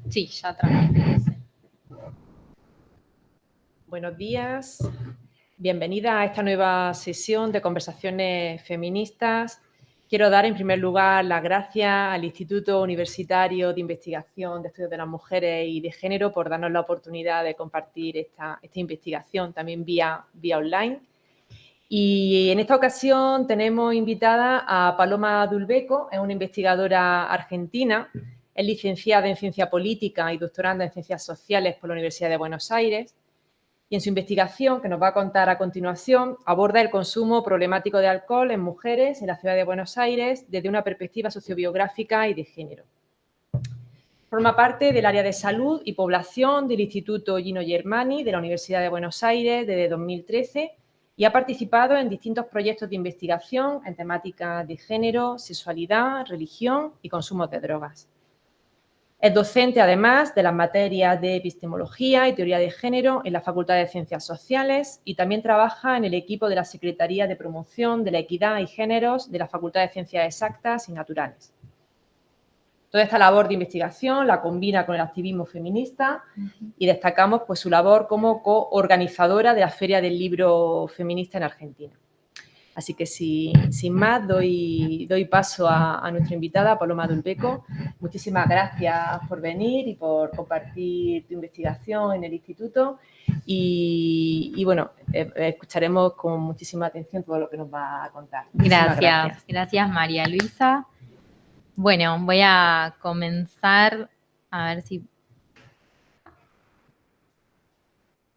Sí, ya transmití. Buenos días, bienvenida a esta nueva sesión de conversaciones feministas. Quiero dar en primer lugar las gracias al Instituto Universitario de Investigación de Estudios de las Mujeres y de Género por darnos la oportunidad de compartir esta investigación también vía online. Y en esta ocasión tenemos invitada a Paloma Dulbeco, es una investigadora argentina, es licenciada en Ciencia Política y doctoranda en Ciencias Sociales por la Universidad de Buenos Aires. Y en su investigación, que nos va a contar a continuación, aborda el consumo problemático de alcohol en mujeres en la ciudad de Buenos Aires desde una perspectiva sociobiográfica y de género. Forma parte del área de salud y población del Instituto Gino Germani de la Universidad de Buenos Aires desde 2013 y ha participado en distintos proyectos de investigación en temáticas de género, sexualidad, religión y consumo de drogas. Es docente, además, de las materias de epistemología y teoría de género en la Facultad de Ciencias Sociales y también trabaja en el equipo de la Secretaría de Promoción de la Equidad y Géneros de la Facultad de Ciencias Exactas y Naturales. Toda esta labor de investigación la combina con el activismo feminista y destacamos pues, su labor como coorganizadora de la Feria del Libro Feminista en Argentina. Así que sin más doy paso a nuestra invitada, Paloma Dulbeco. Muchísimas gracias por venir y por compartir tu investigación en el instituto y bueno, escucharemos con muchísima atención todo lo que nos va a contar. Gracias María Luisa. Bueno, voy a comenzar a ver si...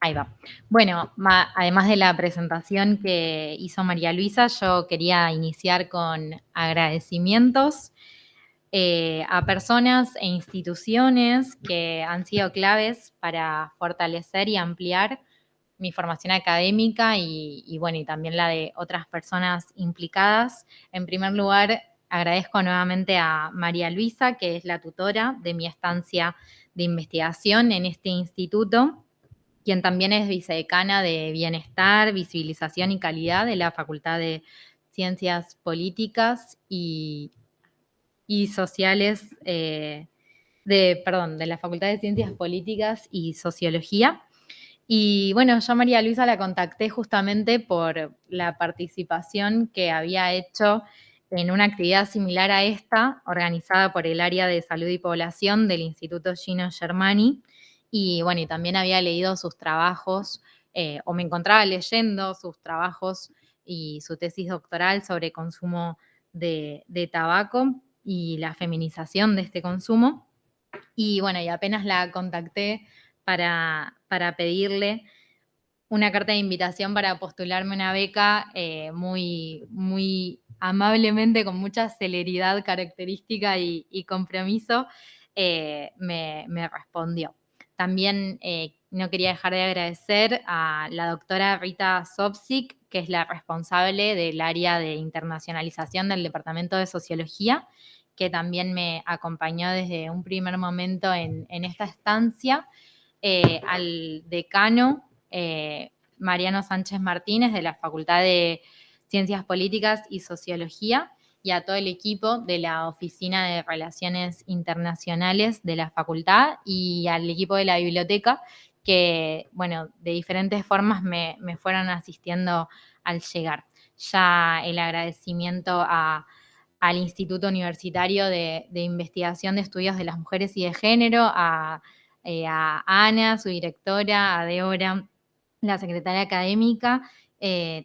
Ahí va. Bueno, además de la presentación que hizo María Luisa, yo quería iniciar con agradecimientos a personas e instituciones que han sido claves para fortalecer y ampliar mi formación académica y bueno, y también la de otras personas implicadas. En primer lugar, agradezco nuevamente a María Luisa, que es la tutora de mi estancia de investigación en este instituto, quien también es vicedecana de Bienestar, Visibilización y Calidad de la Facultad de Ciencias Políticas y Sociales, de la Facultad de Ciencias Políticas y Sociología. Y bueno, yo a María Luisa la contacté justamente por la participación que había hecho en una actividad similar a esta, organizada por el Área de Salud y Población del Instituto Gino Germani. Y bueno, y también había leído sus trabajos, o me encontraba leyendo sus trabajos y su tesis doctoral sobre consumo de tabaco y la feminización de este consumo. Y bueno, y apenas la contacté para pedirle una carta de invitación para postularme una beca, muy amablemente, con mucha celeridad característica y compromiso, me respondió. También no quería dejar de agradecer a la doctora Rita Sobzik, que es la responsable del área de internacionalización del Departamento de Sociología, que también me acompañó desde un primer momento en esta estancia, al decano Mariano Sánchez Martínez de la Facultad de Ciencias Políticas y Sociología, y a todo el equipo de la Oficina de Relaciones Internacionales de la facultad y al equipo de la biblioteca que, bueno, de diferentes formas me fueron asistiendo al llegar. Ya el agradecimiento al Instituto Universitario de Investigación de Estudios de las Mujeres y de Género, a Ana, su directora, a Deora, la secretaria académica.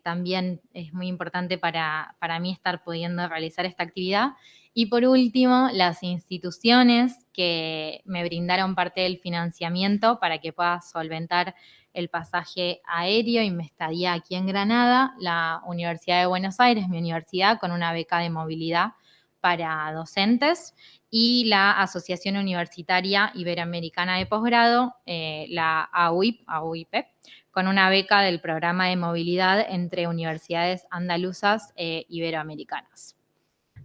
También es muy importante para mí estar pudiendo realizar esta actividad. Y por último, las instituciones que me brindaron parte del financiamiento para que pueda solventar el pasaje aéreo y mi estadía aquí en Granada, la Universidad de Buenos Aires, mi universidad, con una beca de movilidad para docentes, y la Asociación Universitaria Iberoamericana de Posgrado, la AUIP, con una beca del programa de movilidad entre universidades andaluzas iberoamericanas.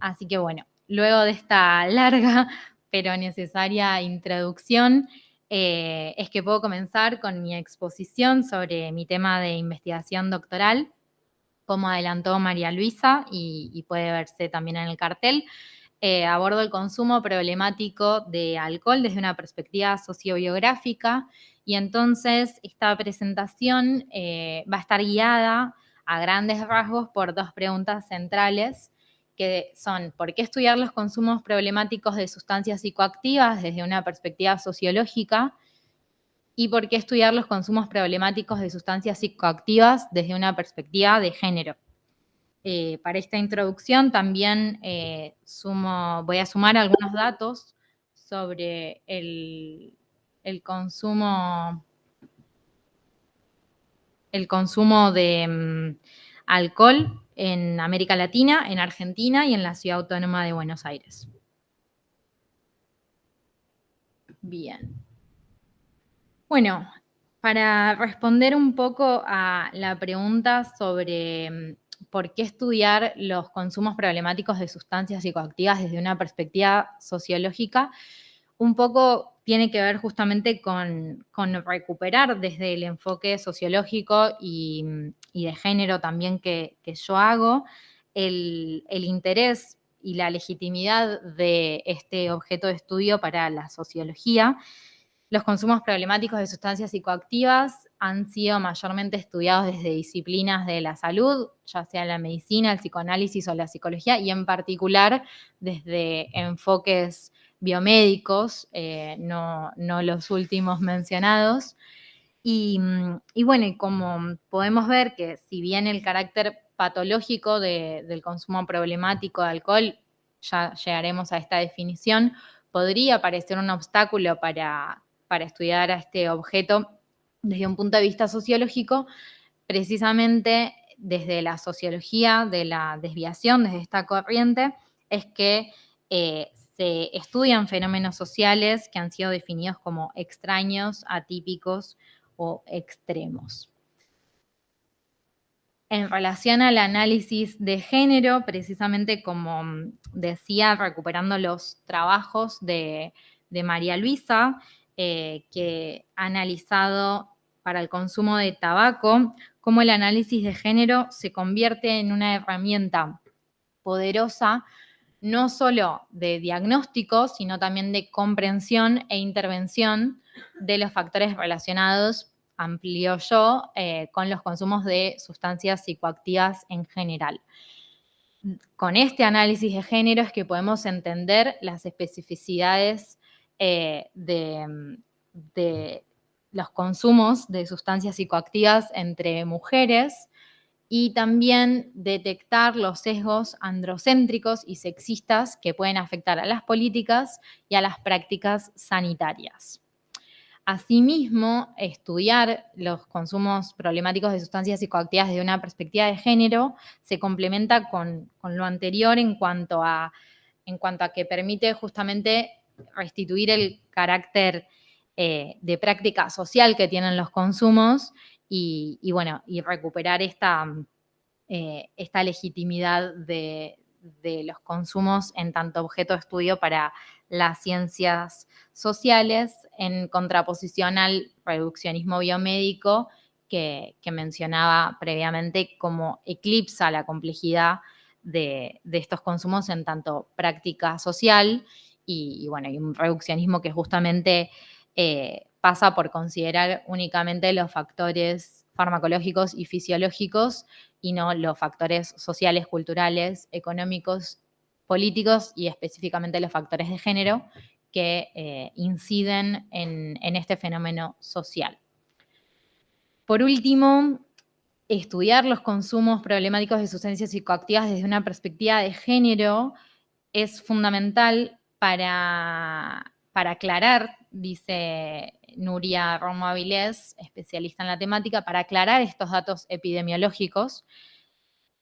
Así que bueno, luego de esta larga pero necesaria introducción, es que puedo comenzar con mi exposición sobre mi tema de investigación doctoral, como adelantó María Luisa, y puede verse también en el cartel. abordo el consumo problemático de alcohol desde una perspectiva sociobiográfica y entonces esta presentación va a estar guiada a grandes rasgos por dos preguntas centrales que son: ¿por qué estudiar los consumos problemáticos de sustancias psicoactivas desde una perspectiva sociológica? ¿Y por qué estudiar los consumos problemáticos de sustancias psicoactivas desde una perspectiva de género? Para esta introducción también voy a sumar algunos datos sobre el consumo de alcohol en América Latina, en Argentina y en la Ciudad Autónoma de Buenos Aires. Bien. Bueno, para responder un poco a la pregunta sobre por qué estudiar los consumos problemáticos de sustancias psicoactivas desde una perspectiva sociológica, un poco tiene que ver justamente con recuperar desde el enfoque sociológico y de género también que yo hago, el interés y la legitimidad de este objeto de estudio para la sociología. Los consumos problemáticos de sustancias psicoactivas han sido mayormente estudiados desde disciplinas de la salud, ya sea la medicina, el psicoanálisis o la psicología, y en particular desde enfoques biomédicos, no los últimos mencionados. Y bueno, y como podemos ver que si bien el carácter patológico del consumo problemático de alcohol, ya llegaremos a esta definición, podría parecer un obstáculo para estudiar a este objeto desde un punto de vista sociológico, precisamente desde la sociología de la desviación, desde esta corriente, es que se estudian fenómenos sociales que han sido definidos como extraños, atípicos o extremos. En relación al análisis de género, precisamente como decía, recuperando los trabajos de María Luisa, que ha analizado para el consumo de tabaco, cómo el análisis de género se convierte en una herramienta poderosa, no solo de diagnóstico, sino también de comprensión e intervención de los factores relacionados, amplio yo, con los consumos de sustancias psicoactivas en general. Con este análisis de género es que podemos entender las especificidades de los consumos de sustancias psicoactivas entre mujeres y también detectar los sesgos androcéntricos y sexistas que pueden afectar a las políticas y a las prácticas sanitarias. Asimismo, estudiar los consumos problemáticos de sustancias psicoactivas desde una perspectiva de género se complementa con lo anterior en cuanto a que permite justamente restituir el carácter de práctica social que tienen los consumos y recuperar esta legitimidad de los consumos en tanto objeto de estudio para las ciencias sociales, en contraposición al reduccionismo biomédico que mencionaba previamente, como eclipsa la complejidad de estos consumos en tanto práctica social y un reduccionismo que justamente pasa por considerar únicamente los factores farmacológicos y fisiológicos y no los factores sociales, culturales, económicos, políticos y específicamente los factores de género que inciden en este fenómeno social. Por último, estudiar los consumos problemáticos de sustancias psicoactivas desde una perspectiva de género es fundamental para aclarar, dice Nuria Romo Avilés, especialista en la temática, para aclarar estos datos epidemiológicos,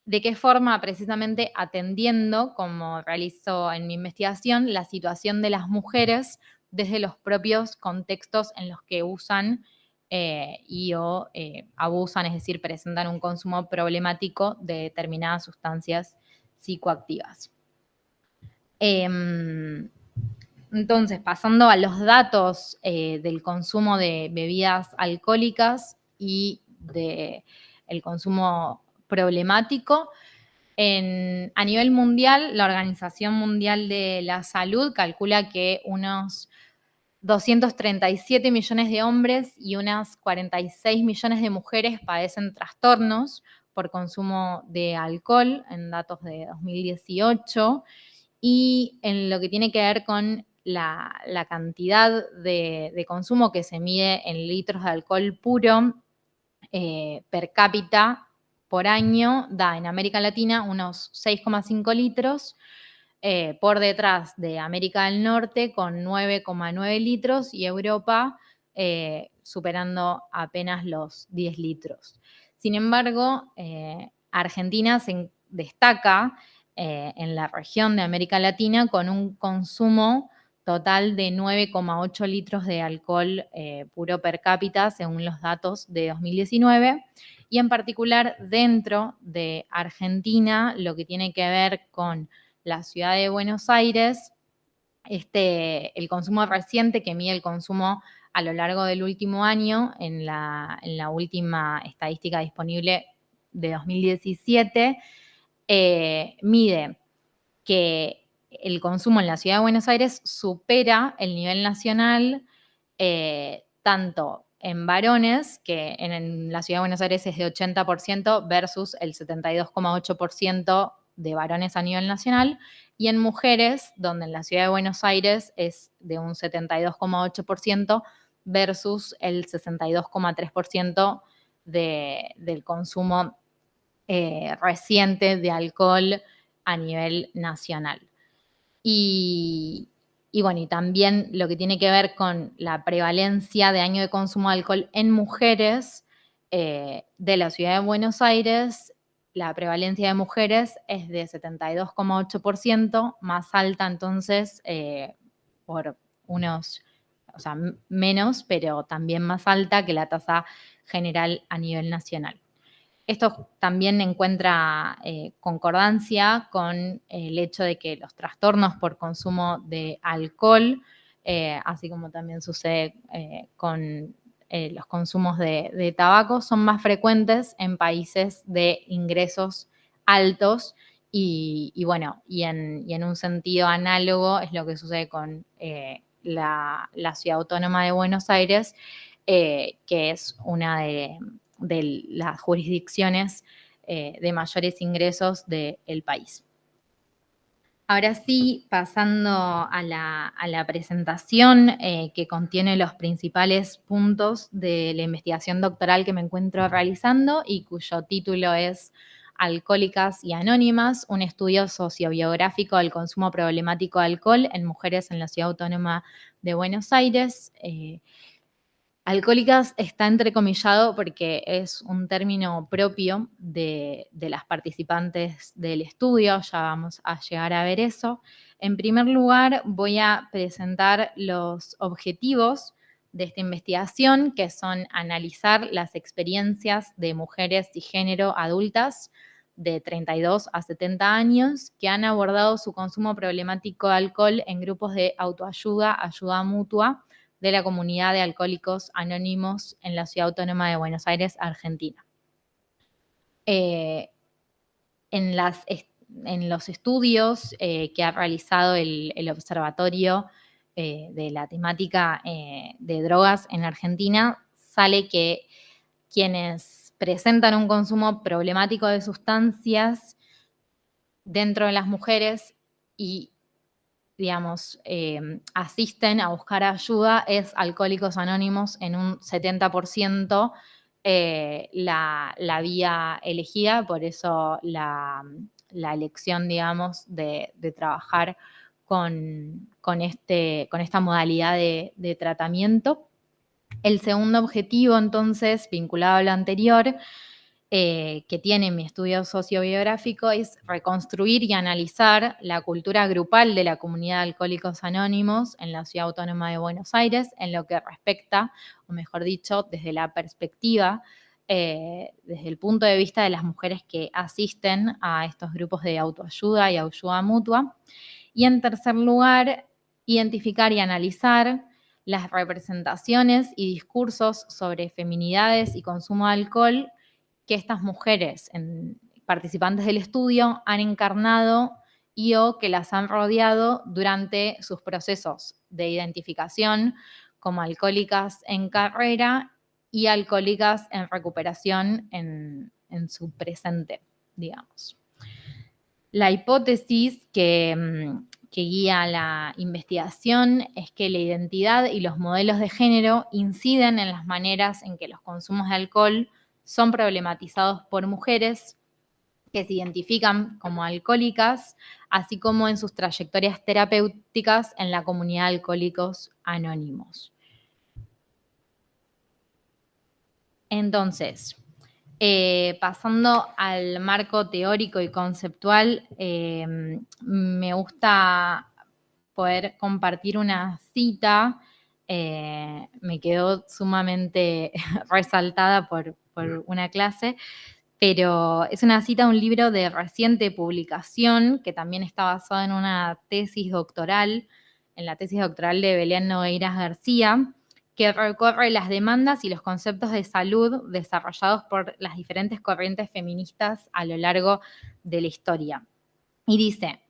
de qué forma precisamente atendiendo, como realizo en mi investigación, la situación de las mujeres desde los propios contextos en los que usan o abusan, es decir, presentan un consumo problemático de determinadas sustancias psicoactivas. Entonces, pasando a los datos del consumo de bebidas alcohólicas y del consumo problemático, A nivel mundial, la Organización Mundial de la Salud calcula que unos 237 millones de hombres y unas 46 millones de mujeres padecen trastornos por consumo de alcohol en datos de 2018, y en lo que tiene que ver con la cantidad de consumo que se mide en litros de alcohol puro per cápita por año, da en América Latina unos 6,5 litros, por detrás de América del Norte con 9,9 litros y Europa superando apenas los 10 litros. Sin embargo, Argentina se destaca en la región de América Latina con un consumo total de 9,8 litros de alcohol puro per cápita, según los datos de 2019, y en particular dentro de Argentina, lo que tiene que ver con la ciudad de Buenos Aires, el consumo reciente que mide el consumo a lo largo del último año, en la última estadística disponible de 2017, mide que el consumo en la ciudad de Buenos Aires supera el nivel nacional, tanto en varones, que en la ciudad de Buenos Aires es de 80% versus el 72,8% de varones a nivel nacional, y en mujeres, donde en la ciudad de Buenos Aires es de un 72,8% versus el 62,3% del consumo reciente de alcohol a nivel nacional. Y bueno, y también lo que tiene que ver con la prevalencia de año de consumo de alcohol en mujeres de la ciudad de Buenos Aires, la prevalencia de mujeres es de 72,8%, más alta entonces por unos, o sea, menos, pero también más alta que la tasa general a nivel nacional. Esto también encuentra concordancia con el hecho de que los trastornos por consumo de alcohol, así como también sucede con los consumos de tabaco, son más frecuentes en países de ingresos altos y bueno, y en un sentido análogo es lo que sucede con la Ciudad Autónoma de Buenos Aires, que es una de las jurisdicciones de mayores ingresos del país. Ahora sí, pasando a la presentación que contiene los principales puntos de la investigación doctoral que me encuentro realizando y cuyo título es Alcohólicas y Anónimas, un estudio sociobiográfico del consumo problemático de alcohol en mujeres en la Ciudad Autónoma de Buenos Aires. Alcohólicas está entrecomillado porque es un término propio de las participantes del estudio, ya vamos a llegar a ver eso. En primer lugar, voy a presentar los objetivos de esta investigación, que son analizar las experiencias de mujeres y género adultas de 32 a 70 años que han abordado su consumo problemático de alcohol en grupos de autoayuda, ayuda mutua, de la comunidad de alcohólicos anónimos en la Ciudad Autónoma de Buenos Aires, Argentina. En los estudios que ha realizado el Observatorio de la temática de drogas en Argentina, sale que quienes presentan un consumo problemático de sustancias dentro de las mujeres y digamos, asisten a buscar ayuda es Alcohólicos Anónimos en un 70% la vía elegida, por eso la elección, digamos, de trabajar con esta modalidad de tratamiento. El segundo objetivo, entonces, vinculado a lo anterior, que tiene mi estudio sociobiográfico, es reconstruir y analizar la cultura grupal de la comunidad de Alcohólicos Anónimos en la Ciudad Autónoma de Buenos Aires, en lo que respecta, o mejor dicho, desde la perspectiva, desde el punto de vista de las mujeres que asisten a estos grupos de autoayuda y ayuda mutua. Y en tercer lugar, identificar y analizar las representaciones y discursos sobre feminidades y consumo de alcohol que estas mujeres participantes del estudio han encarnado y o que las han rodeado durante sus procesos de identificación como alcohólicas en carrera y alcohólicas en recuperación en su presente, digamos. La hipótesis que guía la investigación es que la identidad y los modelos de género inciden en las maneras en que los consumos de alcohol son problematizados por mujeres que se identifican como alcohólicas, así como en sus trayectorias terapéuticas en la comunidad de Alcohólicos Anónimos. Entonces, pasando al marco teórico y conceptual, me gusta poder compartir una cita, me quedó sumamente resaltada por una clase, pero es una cita de un libro de reciente publicación que también está basado en una tesis doctoral, en la tesis doctoral de Belén Nogueiras García, que recorre las demandas y los conceptos de salud desarrollados por las diferentes corrientes feministas a lo largo de la historia. Y dice: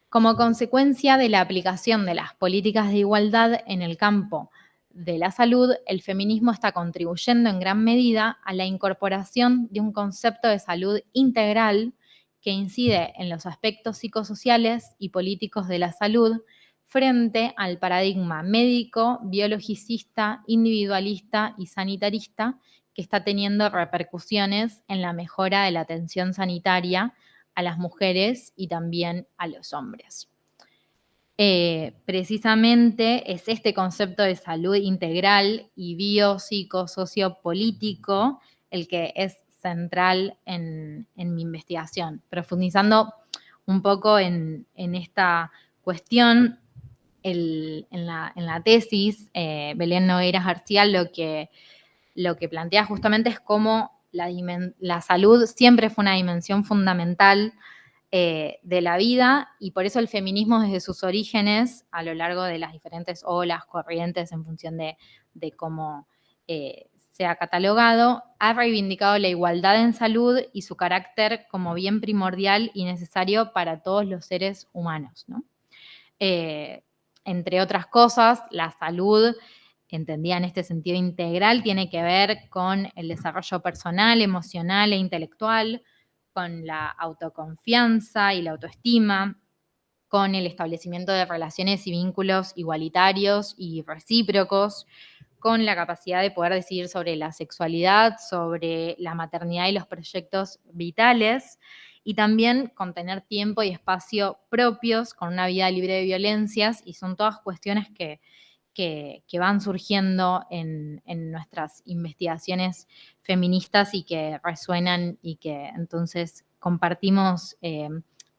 como consecuencia de la aplicación de las políticas de igualdad en el campo de la salud, el feminismo está contribuyendo en gran medida a la incorporación de un concepto de salud integral que incide en los aspectos psicosociales y políticos de la salud frente al paradigma médico, biologicista, individualista y sanitarista que está teniendo repercusiones en la mejora de la atención sanitaria a las mujeres y también a los hombres. Precisamente es este concepto de salud integral y biopsicosociopolítico el que es central en mi investigación. Profundizando un poco en esta cuestión, en la tesis, Belén Nogueiras García lo que plantea justamente es cómo la salud siempre fue una dimensión fundamental de la vida, y por eso el feminismo desde sus orígenes, a lo largo de las diferentes olas, corrientes, en función de cómo se ha catalogado, ha reivindicado la igualdad en salud y su carácter como bien primordial y necesario para todos los seres humanos, ¿no? Entre otras cosas, la salud, entendida en este sentido integral, tiene que ver con el desarrollo personal, emocional e intelectual, con la autoconfianza y la autoestima, con el establecimiento de relaciones y vínculos igualitarios y recíprocos, con la capacidad de poder decidir sobre la sexualidad, sobre la maternidad y los proyectos vitales, y también con tener tiempo y espacio propios, con una vida libre de violencias, y son todas cuestiones que van surgiendo en nuestras investigaciones feministas y que resuenan y que entonces compartimos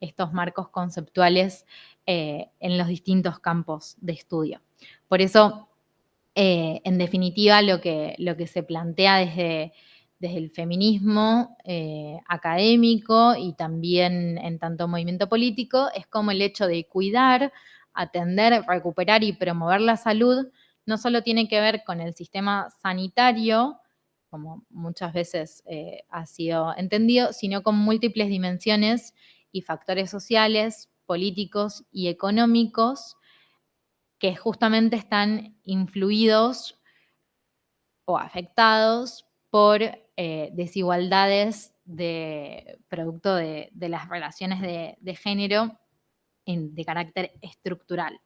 estos marcos conceptuales en los distintos campos de estudio. Por eso, en definitiva, lo que se plantea desde el feminismo académico y también en tanto movimiento político es como el hecho de cuidar, atender, recuperar y promover la salud no solo tiene que ver con el sistema sanitario, como muchas veces ha sido entendido, sino con múltiples dimensiones y factores sociales, políticos y económicos que justamente están influidos o afectados por desigualdades producto de las relaciones de género de carácter estructural.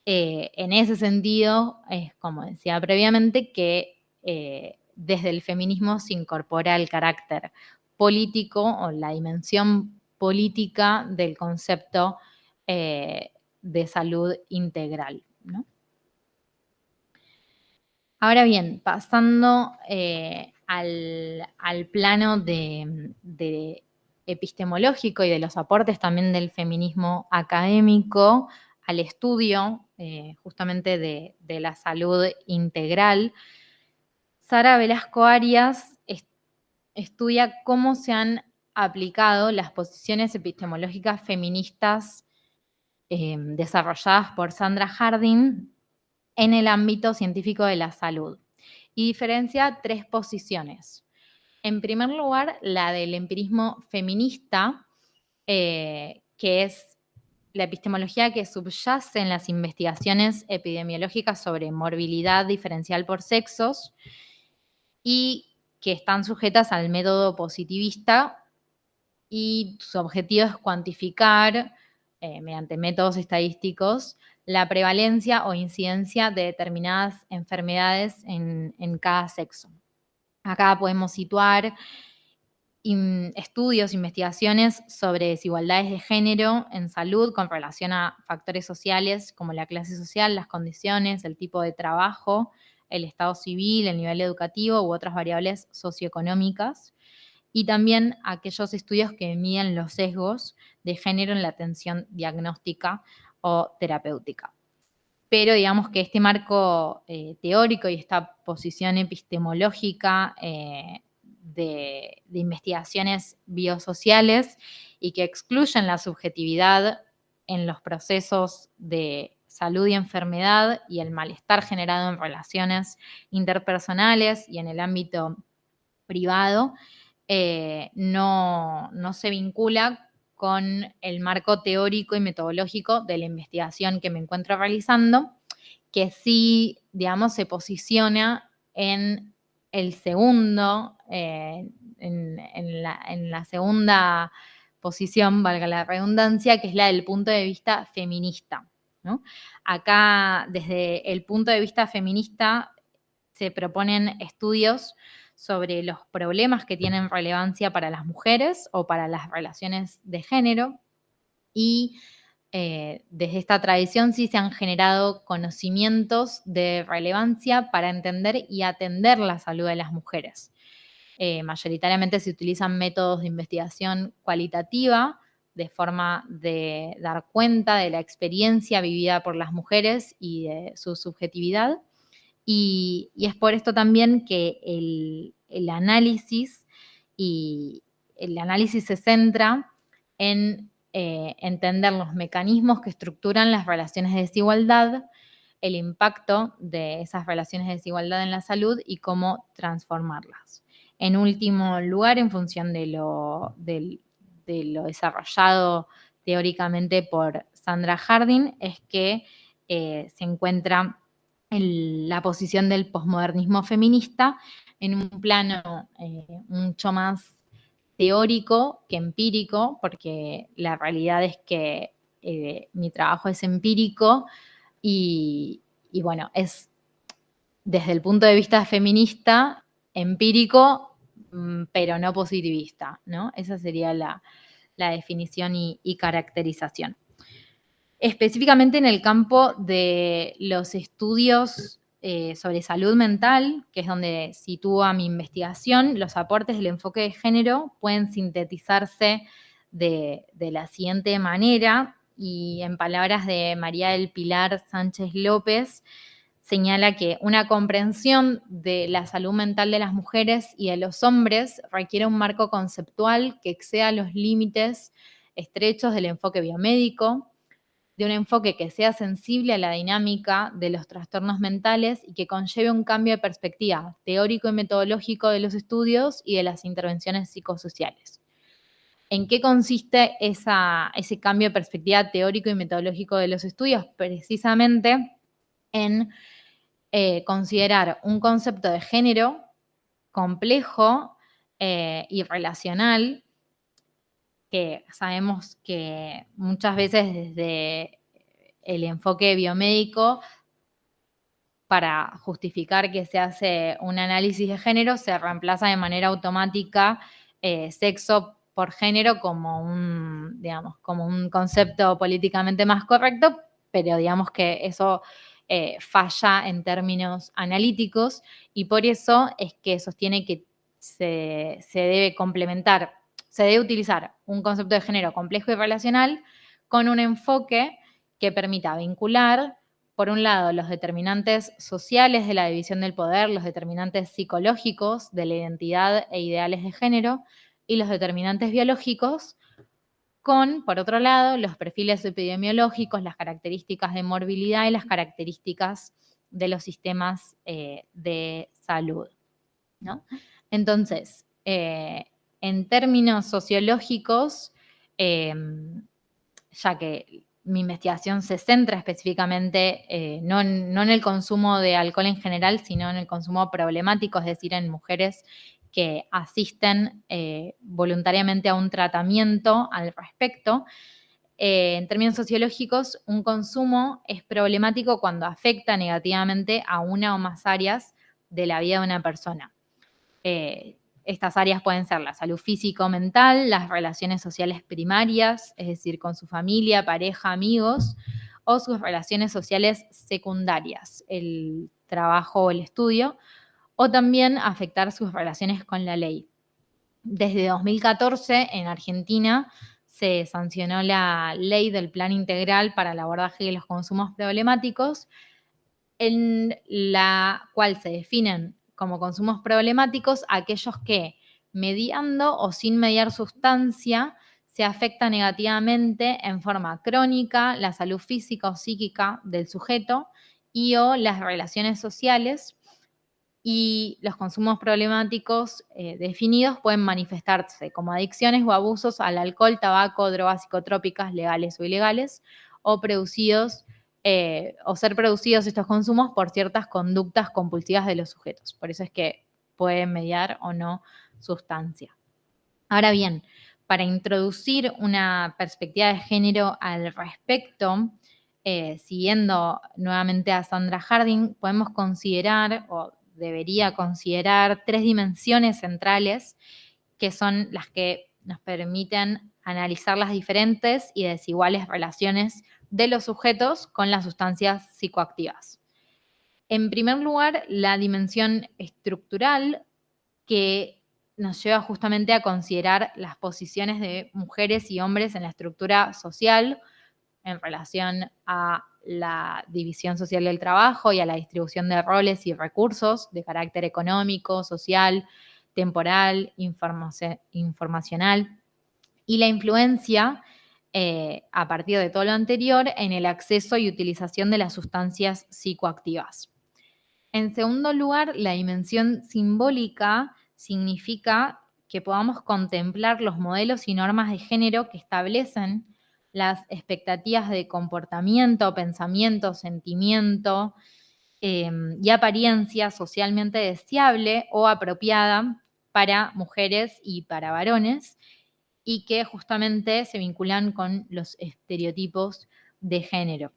En ese sentido, es como decía previamente, que desde el feminismo se incorpora el carácter político o la dimensión política del concepto de salud integral, ¿no? Ahora bien, pasando al plano de epistemológico y de los aportes también del feminismo académico al estudio justamente de la salud integral, Sara Velasco Arias estudia cómo se han aplicado las posiciones epistemológicas feministas desarrolladas por Sandra Harding en el ámbito científico de la salud, y diferencia tres posiciones. En primer lugar, la del empirismo feminista, que es la epistemología que subyace en las investigaciones epidemiológicas sobre morbilidad diferencial por sexos y que están sujetas al método positivista, y su objetivo es cuantificar, mediante métodos estadísticos, la prevalencia o incidencia de determinadas enfermedades en cada sexo. Acá podemos situar estudios, investigaciones sobre desigualdades de género en salud con relación a factores sociales como la clase social, las condiciones, el tipo de trabajo, el estado civil, el nivel educativo u otras variables socioeconómicas, y también aquellos estudios que miden los sesgos de género en la atención diagnóstica o terapéutica. Pero digamos que este marco teórico y esta posición epistemológica de investigaciones biosociales y que excluyen la subjetividad en los procesos de salud y enfermedad y el malestar generado en relaciones interpersonales y en el ámbito privado, no se vincula con el marco teórico y metodológico de la investigación que me encuentro realizando, que sí, digamos, se posiciona en el segundo, en la segunda posición, valga la redundancia, que es la del punto de vista feminista, ¿no? Acá, desde el punto de vista feminista, se proponen estudios sobre los problemas que tienen relevancia para las mujeres o para las relaciones de género, y desde esta tradición sí se han generado conocimientos de relevancia para entender y atender la salud de las mujeres. Mayoritariamente se utilizan métodos de investigación cualitativa de forma de dar cuenta de la experiencia vivida por las mujeres y de su subjetividad. Y es por esto también que el análisis se centra en entender los mecanismos que estructuran las relaciones de desigualdad, el impacto de esas relaciones de desigualdad en la salud y cómo transformarlas. En último lugar, en función de lo desarrollado teóricamente por Sandra Harding, es que se encuentra la posición del posmodernismo feminista en un plano mucho más teórico que empírico, porque la realidad es que mi trabajo es empírico y bueno, es desde el punto de vista feminista, empírico, pero no positivista, ¿no? Esa sería la definición y caracterización. Específicamente en el campo de los estudios sobre salud mental, que es donde sitúa mi investigación, los aportes del enfoque de género pueden sintetizarse de la siguiente manera, y en palabras de María del Pilar Sánchez López, señala que una comprensión de la salud mental de las mujeres y de los hombres requiere un marco conceptual que exceda los límites estrechos del enfoque biomédico, de un enfoque que sea sensible a la dinámica de los trastornos mentales y que conlleve un cambio de perspectiva teórico y metodológico de los estudios y de las intervenciones psicosociales. ¿En qué consiste ese cambio de perspectiva teórico y metodológico de los estudios? Precisamente en considerar un concepto de género complejo y relacional, que sabemos que muchas veces desde el enfoque biomédico, para justificar que se hace un análisis de género, se reemplaza de manera automática sexo por género como como un concepto políticamente más correcto, pero digamos que eso falla en términos analíticos, y por eso es que sostiene que se debe complementar, se debe utilizar un concepto de género complejo y relacional con un enfoque que permita vincular, por un lado, los determinantes sociales de la división del poder, los determinantes psicológicos de la identidad e ideales de género, y los determinantes biológicos con, por otro lado, los perfiles epidemiológicos, las características de morbilidad y las características de los sistemas de salud, ¿no? Entonces, En términos sociológicos, ya que mi investigación se centra específicamente no en el consumo de alcohol en general, sino en el consumo problemático, es decir, en mujeres que asisten voluntariamente a un tratamiento al respecto. En términos sociológicos, un consumo es problemático cuando afecta negativamente a una o más áreas de la vida de una persona. Estas áreas pueden ser la salud físico-mental, las relaciones sociales primarias, es decir, con su familia, pareja, amigos, o sus relaciones sociales secundarias, el trabajo o el estudio, o también afectar sus relaciones con la ley. Desde 2014, en Argentina, se sancionó la ley del Plan Integral para el abordaje de los consumos problemáticos, en la cual se definen como consumos problemáticos aquellos que, mediando o sin mediar sustancia, se afecta negativamente en forma crónica la salud física o psíquica del sujeto y o las relaciones sociales. Y los consumos problemáticos definidos pueden manifestarse como adicciones o abusos al alcohol, tabaco, drogas psicotrópicas legales o ilegales, o producidos o ser producidos estos consumos por ciertas conductas compulsivas de los sujetos. Por eso es que pueden mediar o no sustancia. Ahora bien, para introducir una perspectiva de género al respecto, siguiendo nuevamente a Sandra Harding, podemos considerar, o debería considerar, tres dimensiones centrales que son las que nos permiten analizar las diferentes y desiguales relaciones de los sujetos con las sustancias psicoactivas. En primer lugar, la dimensión estructural, que nos lleva justamente a considerar las posiciones de mujeres y hombres en la estructura social en relación a la división social del trabajo y a la distribución de roles y recursos de carácter económico, social, temporal, informacional, y la influencia, a partir de todo lo anterior, en el acceso y utilización de las sustancias psicoactivas. En segundo lugar, la dimensión simbólica significa que podamos contemplar los modelos y normas de género que establecen las expectativas de comportamiento, pensamiento, sentimiento y apariencia socialmente deseable o apropiada para mujeres y para varones, y que justamente se vinculan con los estereotipos de género.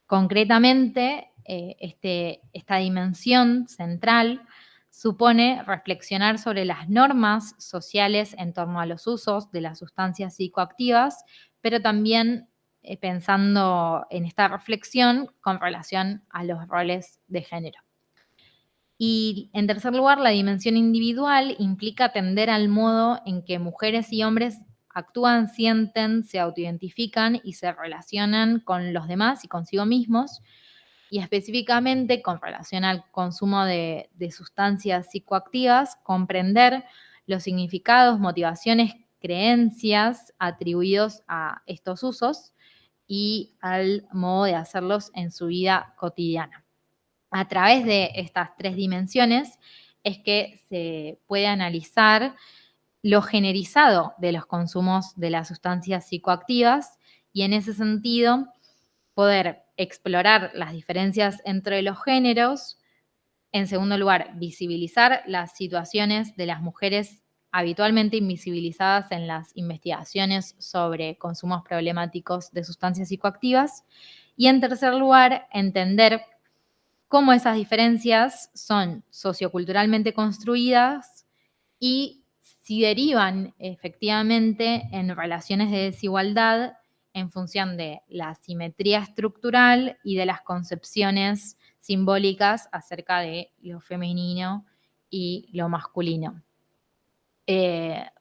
Concretamente, esta dimensión central supone reflexionar sobre las normas sociales en torno a los usos de las sustancias psicoactivas, pero también pensando en esta reflexión con relación a los roles de género. Y en tercer lugar, la dimensión individual implica atender al modo en que mujeres y hombres actúan, sienten, se autoidentifican y se relacionan con los demás y consigo mismos, y específicamente con relación al consumo de sustancias psicoactivas, comprender los significados, motivaciones, creencias atribuidos a estos usos y al modo de hacerlos en su vida cotidiana. A través de estas tres dimensiones es que se puede analizar lo generizado de los consumos de las sustancias psicoactivas y en ese sentido poder explorar las diferencias entre los géneros. En segundo lugar, visibilizar las situaciones de las mujeres habitualmente invisibilizadas en las investigaciones sobre consumos problemáticos de sustancias psicoactivas. Y en tercer lugar, entender cómo esas diferencias son socioculturalmente construidas y si derivan efectivamente en relaciones de desigualdad en función de la simetría estructural y de las concepciones simbólicas acerca de lo femenino y lo masculino.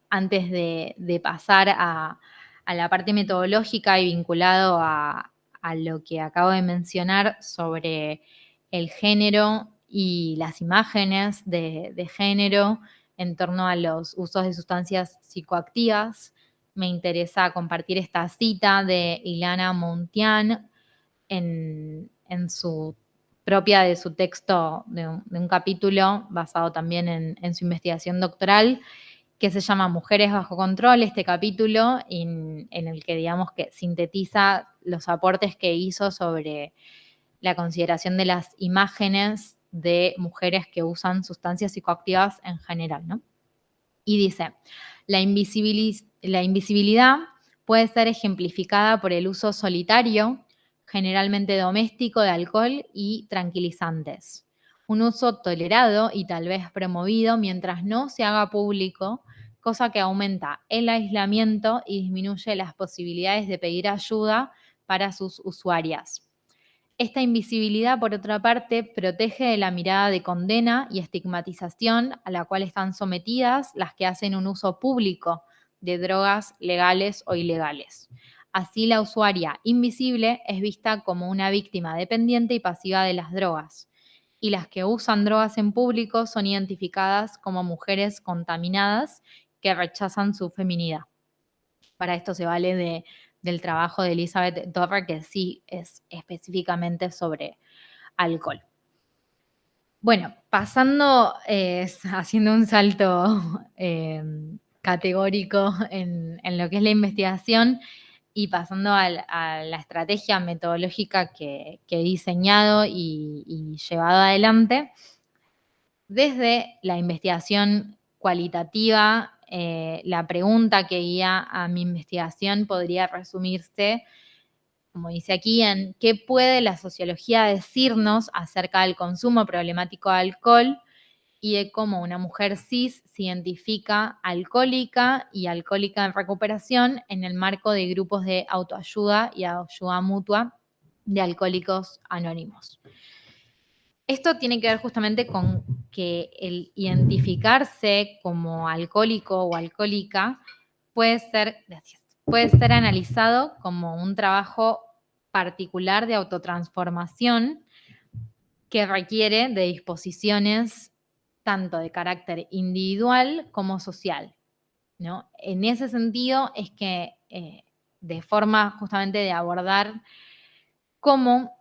Antes de pasar a la parte metodológica y vinculado a lo que acabo de mencionar sobre el género y las imágenes de género en torno a los usos de sustancias psicoactivas, me interesa compartir esta cita de Ilana Mountian en su propia de su texto, de un capítulo basado también en su investigación doctoral, que se llama Mujeres bajo control, este capítulo, en el que digamos que sintetiza los aportes que hizo sobre la consideración de las imágenes de mujeres que usan sustancias psicoactivas en general, ¿no? Y dice, la invisibilidad puede ser ejemplificada por el uso solitario, generalmente doméstico, de alcohol y tranquilizantes. Un uso tolerado y tal vez promovido mientras no se haga público, cosa que aumenta el aislamiento y disminuye las posibilidades de pedir ayuda para sus usuarias. Esta invisibilidad, por otra parte, protege de la mirada de condena y estigmatización a la cual están sometidas las que hacen un uso público de drogas legales o ilegales. Así, la usuaria invisible es vista como una víctima dependiente y pasiva de las drogas, y las que usan drogas en público son identificadas como mujeres contaminadas que rechazan su feminidad. Para esto se vale del trabajo de Elizabeth Dover, que sí es específicamente sobre alcohol. Bueno, pasando, haciendo un salto categórico en lo que es la investigación y pasando a la estrategia metodológica que he diseñado y llevado adelante, desde la investigación cualitativa, la pregunta que guía a mi investigación podría resumirse, como dice aquí, en qué puede la sociología decirnos acerca del consumo problemático de alcohol y de cómo una mujer cis se identifica alcohólica y alcohólica en recuperación en el marco de grupos de autoayuda y ayuda mutua de alcohólicos anónimos. Esto tiene que ver justamente con que el identificarse como alcohólico o alcohólica puede ser analizado como un trabajo particular de autotransformación que requiere de disposiciones tanto de carácter individual como social, ¿no? En ese sentido es que de forma justamente de abordar cómo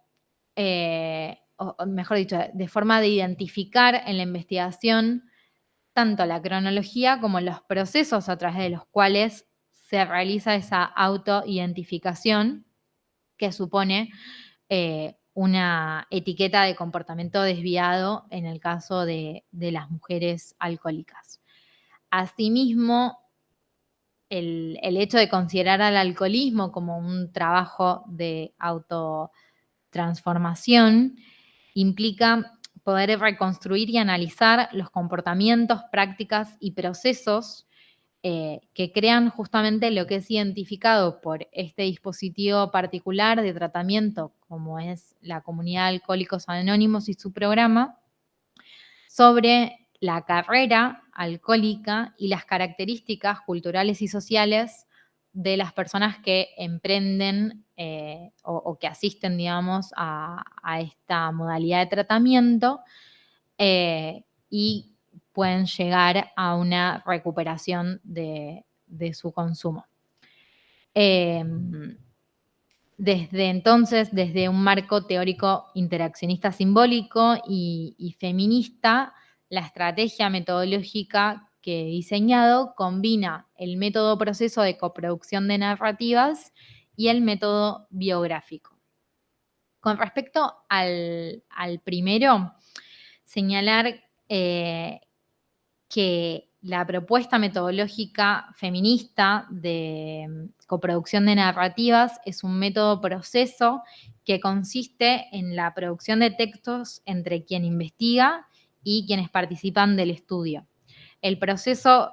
o mejor dicho, de forma de identificar en la investigación tanto la cronología como los procesos a través de los cuales se realiza esa autoidentificación que supone una etiqueta de comportamiento desviado en el caso de las mujeres alcohólicas. Asimismo, el hecho de considerar al alcoholismo como un trabajo de autotransformación implica poder reconstruir y analizar los comportamientos, prácticas y procesos que crean justamente lo que es identificado por este dispositivo particular de tratamiento, como es la comunidad de Alcohólicos Anónimos y su programa, sobre la carrera alcohólica y las características culturales y sociales de las personas que emprenden o que asisten, digamos, a esta modalidad de tratamiento y pueden llegar a una recuperación de su consumo. Desde entonces, desde un marco teórico interaccionista simbólico y feminista, la estrategia metodológica que he diseñado combina el método proceso de coproducción de narrativas y el método biográfico. Con respecto al primero, señalar que la propuesta metodológica feminista de coproducción de narrativas es un método proceso que consiste en la producción de textos entre quien investiga y quienes participan del estudio. El proceso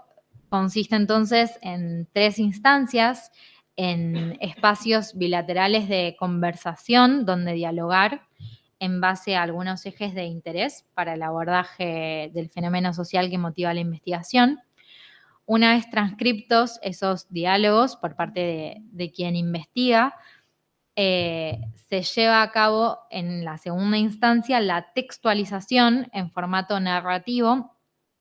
consiste entonces en 3 instancias, en espacios bilaterales de conversación donde dialogar en base a algunos ejes de interés para el abordaje del fenómeno social que motiva la investigación. Una vez transcriptos esos diálogos por parte de quien investiga, se lleva a cabo en la segunda instancia la textualización en formato narrativo,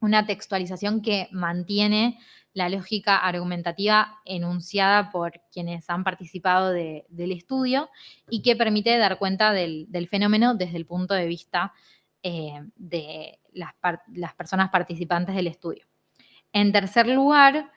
una textualización que mantiene la lógica argumentativa enunciada por quienes han participado del estudio y que permite dar cuenta del fenómeno desde el punto de vista de las personas participantes del estudio. En tercer lugar,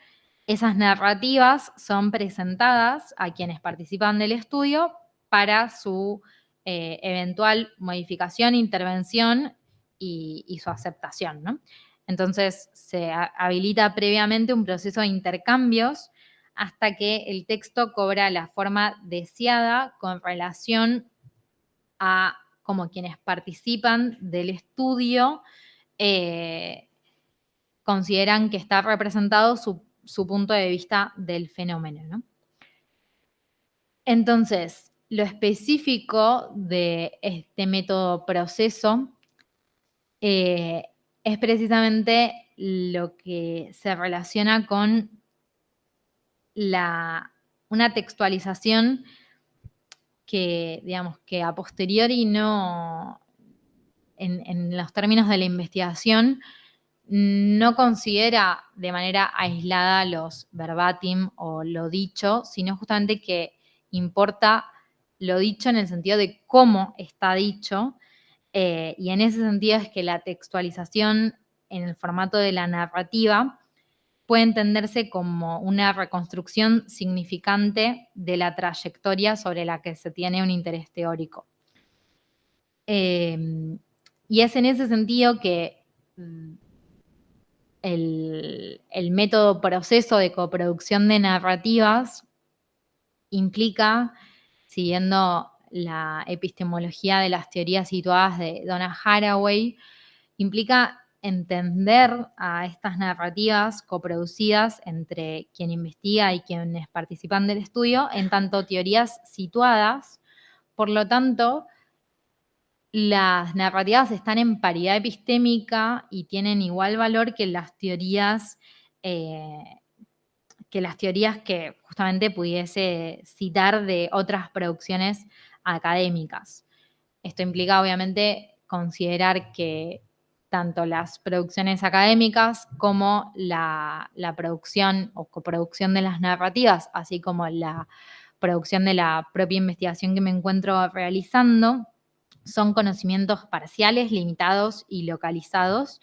esas narrativas son presentadas a quienes participan del estudio para su eventual modificación, intervención y su aceptación, ¿no? Entonces, se habilita previamente un proceso de intercambios hasta que el texto cobra la forma deseada con relación a como quienes participan del estudio consideran que está representado su punto de vista del fenómeno, ¿no? Entonces, lo específico de este método proceso es precisamente lo que se relaciona con una textualización que, digamos, que a posteriori no, en los términos de la investigación, no considera de manera aislada los verbatim o lo dicho, sino justamente que importa lo dicho en el sentido de cómo está dicho, y en ese sentido es que la textualización en el formato de la narrativa puede entenderse como una reconstrucción significante de la trayectoria sobre la que se tiene un interés teórico. Y es en ese sentido que el método proceso de coproducción de narrativas implica, siguiendo la epistemología de las teorías situadas de Donna Haraway, implica entender a estas narrativas coproducidas entre quien investiga y quienes participan del estudio en tanto teorías situadas. Por lo tanto, las narrativas están en paridad epistémica y tienen igual valor que las teorías que justamente pudiese citar de otras producciones académicas. Esto implica, obviamente, considerar que tanto las producciones académicas como la producción o coproducción de las narrativas, así como la producción de la propia investigación que me encuentro realizando, son conocimientos parciales, limitados y localizados,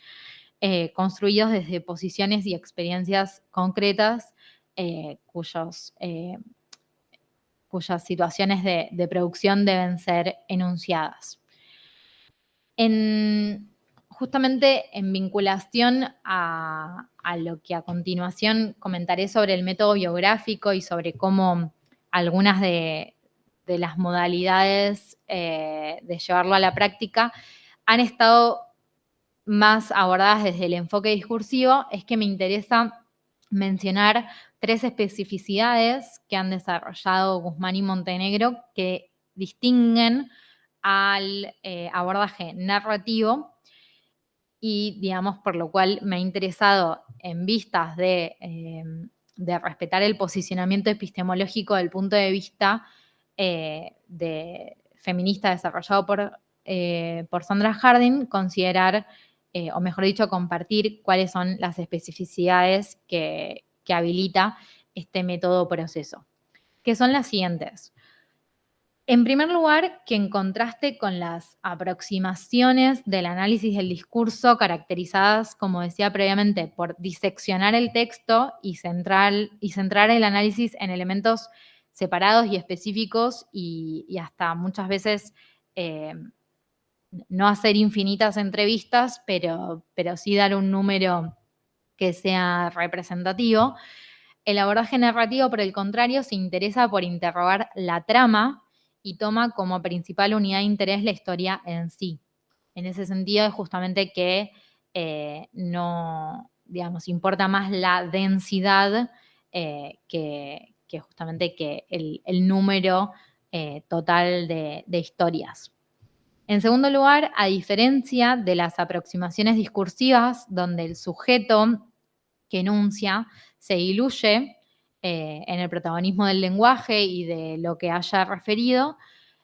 construidos desde posiciones y experiencias concretas cuyas situaciones de producción deben ser enunciadas. Justamente en vinculación a lo que a continuación comentaré sobre el método biográfico y sobre cómo algunas de las modalidades de llevarlo a la práctica han estado más abordadas desde el enfoque discursivo, es que me interesa mencionar 3 especificidades que han desarrollado Guzmán y Montenegro que distinguen al abordaje narrativo y, digamos, por lo cual me ha interesado, en vistas de respetar el posicionamiento epistemológico del punto de vista feminista desarrollado por Sandra Harding, considerar, o mejor dicho, compartir cuáles son las especificidades que habilita este método proceso, que son las siguientes. En primer lugar, que en contraste con las aproximaciones del análisis del discurso caracterizadas, como decía previamente, por diseccionar el texto y centrar el análisis en elementos separados y específicos y hasta muchas veces no hacer infinitas entrevistas, pero sí dar un número que sea representativo. El abordaje narrativo, por el contrario, se interesa por interrogar la trama y toma como principal unidad de interés la historia en sí. En ese sentido es justamente que no, digamos, importa más la densidad que justamente que el número total de historias. En segundo lugar, a diferencia de las aproximaciones discursivas, donde el sujeto que enuncia se diluye en el protagonismo del lenguaje y de lo que haya referido,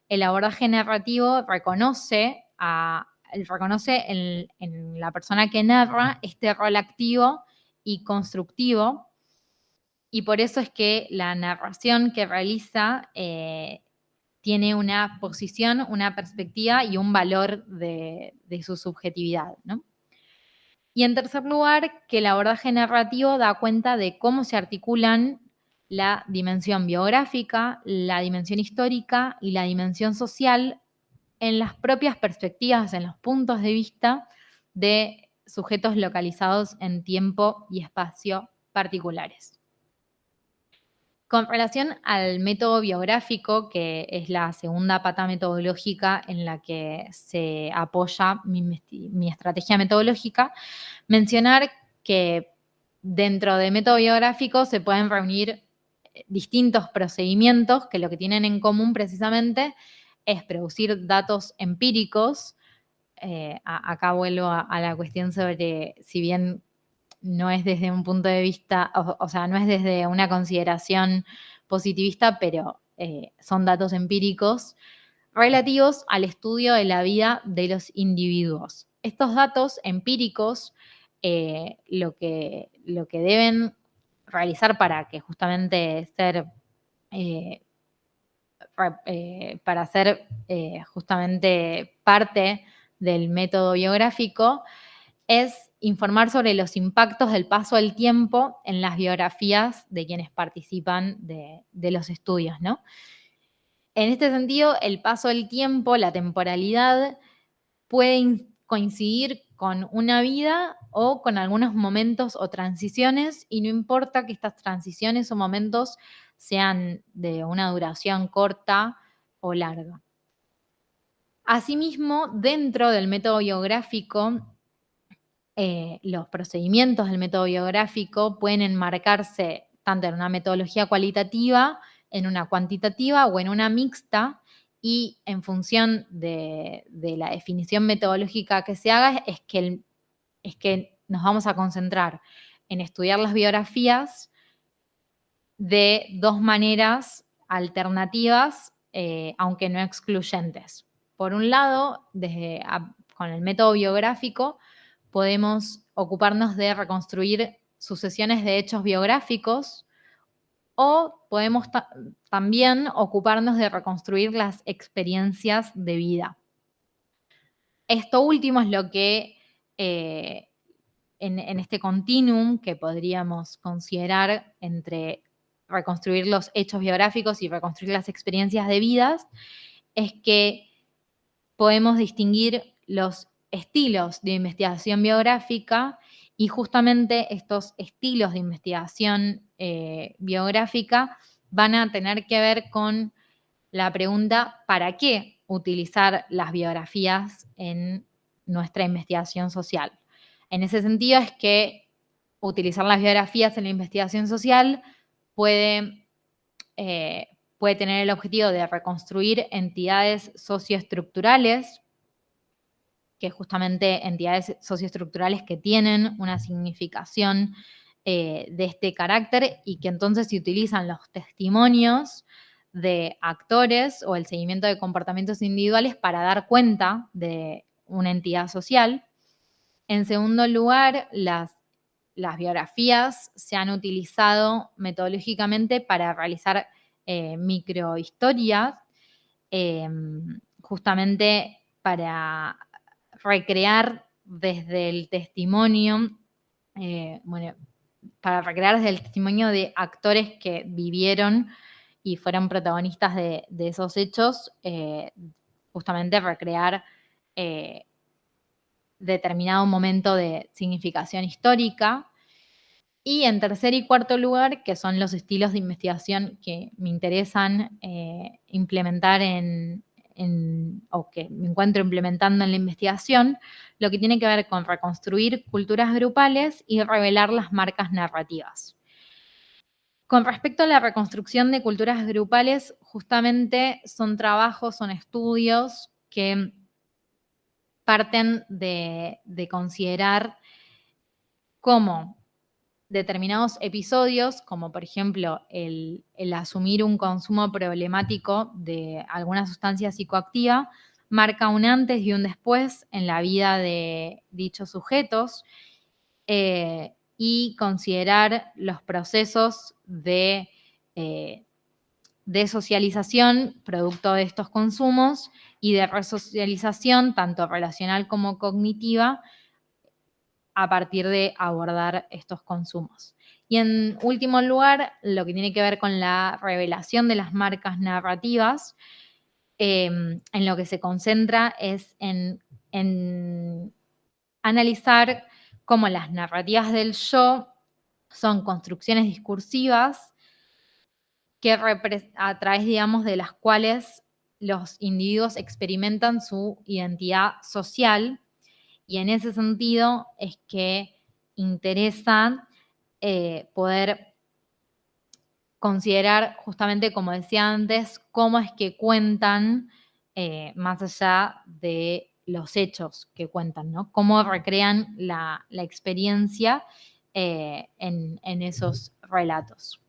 el abordaje narrativo reconoce en la persona que narra este rol activo y constructivo y por eso es que la narración que realiza tiene una posición, una perspectiva y un valor de su subjetividad, ¿no? Y en tercer lugar, que el abordaje narrativo da cuenta de cómo se articulan la dimensión biográfica, la dimensión histórica y la dimensión social en las propias perspectivas, en los puntos de vista de sujetos localizados en tiempo y espacio particulares. Con relación al método biográfico, que es la segunda pata metodológica en la que se apoya mi estrategia metodológica, mencionar que dentro del método biográfico se pueden reunir distintos procedimientos que lo que tienen en común precisamente es producir datos empíricos. Acá vuelvo a la cuestión sobre si bien no es desde un punto de vista, o sea, no es desde una consideración positivista, pero son datos empíricos relativos al estudio de la vida de los individuos. Estos datos empíricos lo que deben realizar para que justamente para ser justamente parte del método biográfico es informar sobre los impactos del paso del tiempo en las biografías de quienes participan de los estudios, ¿no? En este sentido, el paso del tiempo, la temporalidad, puede coincidir con una vida o con algunos momentos o transiciones, y no importa que estas transiciones o momentos sean de una duración corta o larga. Asimismo, dentro del método biográfico, los procedimientos del método biográfico pueden enmarcarse tanto en una metodología cualitativa, en una cuantitativa o en una mixta, y en función de la definición metodológica que se haga es que nos vamos a concentrar en estudiar las biografías de dos maneras alternativas, aunque no excluyentes. Por un lado, con el método biográfico, podemos ocuparnos de reconstruir sucesiones de hechos biográficos, o podemos también ocuparnos de reconstruir las experiencias de vida. Esto último es lo que en este continuum que podríamos considerar entre reconstruir los hechos biográficos y reconstruir las experiencias de vidas, es que podemos distinguir los estilos de investigación biográfica, y justamente estos estilos de investigación biográfica van a tener que ver con la pregunta ¿para qué utilizar las biografías en nuestra investigación social? En ese sentido es que utilizar las biografías en la investigación social puede tener el objetivo de reconstruir entidades socioestructurales, que justamente entidades socioestructurales que tienen una significación de este carácter, y que entonces se utilizan los testimonios de actores o el seguimiento de comportamientos individuales para dar cuenta de una entidad social. En segundo lugar, las biografías se han utilizado metodológicamente para realizar microhistorias, justamente para recrear desde el testimonio, para recrear desde el testimonio de actores que vivieron y fueron protagonistas de esos hechos, justamente recrear determinado momento de significación histórica. Y en tercer y cuarto lugar, que son los estilos de investigación que me interesan implementar o que me encuentro implementando en la investigación, lo que tiene que ver con reconstruir culturas grupales y revelar las marcas narrativas. Con respecto a la reconstrucción de culturas grupales, justamente son trabajos, son estudios que parten de considerar cómo determinados episodios, como por ejemplo el asumir un consumo problemático de alguna sustancia psicoactiva, marca un antes y un después en la vida de dichos sujetos, y considerar los procesos de socialización producto de estos consumos y de resocialización, tanto relacional como cognitiva, a partir de abordar estos consumos. Y en último lugar, lo que tiene que ver con la revelación de las marcas narrativas, en lo que se concentra es en analizar cómo las narrativas del yo son construcciones discursivas que a través, digamos, de las cuales los individuos experimentan su identidad social, y en ese sentido es que interesa poder considerar justamente, como decía antes, cómo es que cuentan más allá de los hechos que cuentan, ¿no? Cómo recrean la experiencia en esos relatos.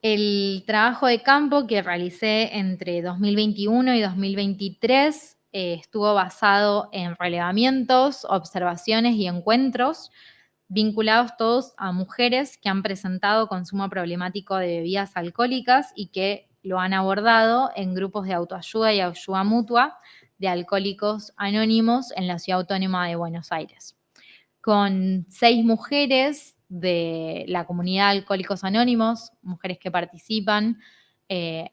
El trabajo de campo que realicé entre 2021 y 2023 estuvo basado en relevamientos, observaciones y encuentros vinculados todos a mujeres que han presentado consumo problemático de bebidas alcohólicas y que lo han abordado en grupos de autoayuda y ayuda mutua de alcohólicos anónimos en la Ciudad Autónoma de Buenos Aires. Con 6 mujeres de la comunidad de Alcohólicos Anónimos, mujeres que participan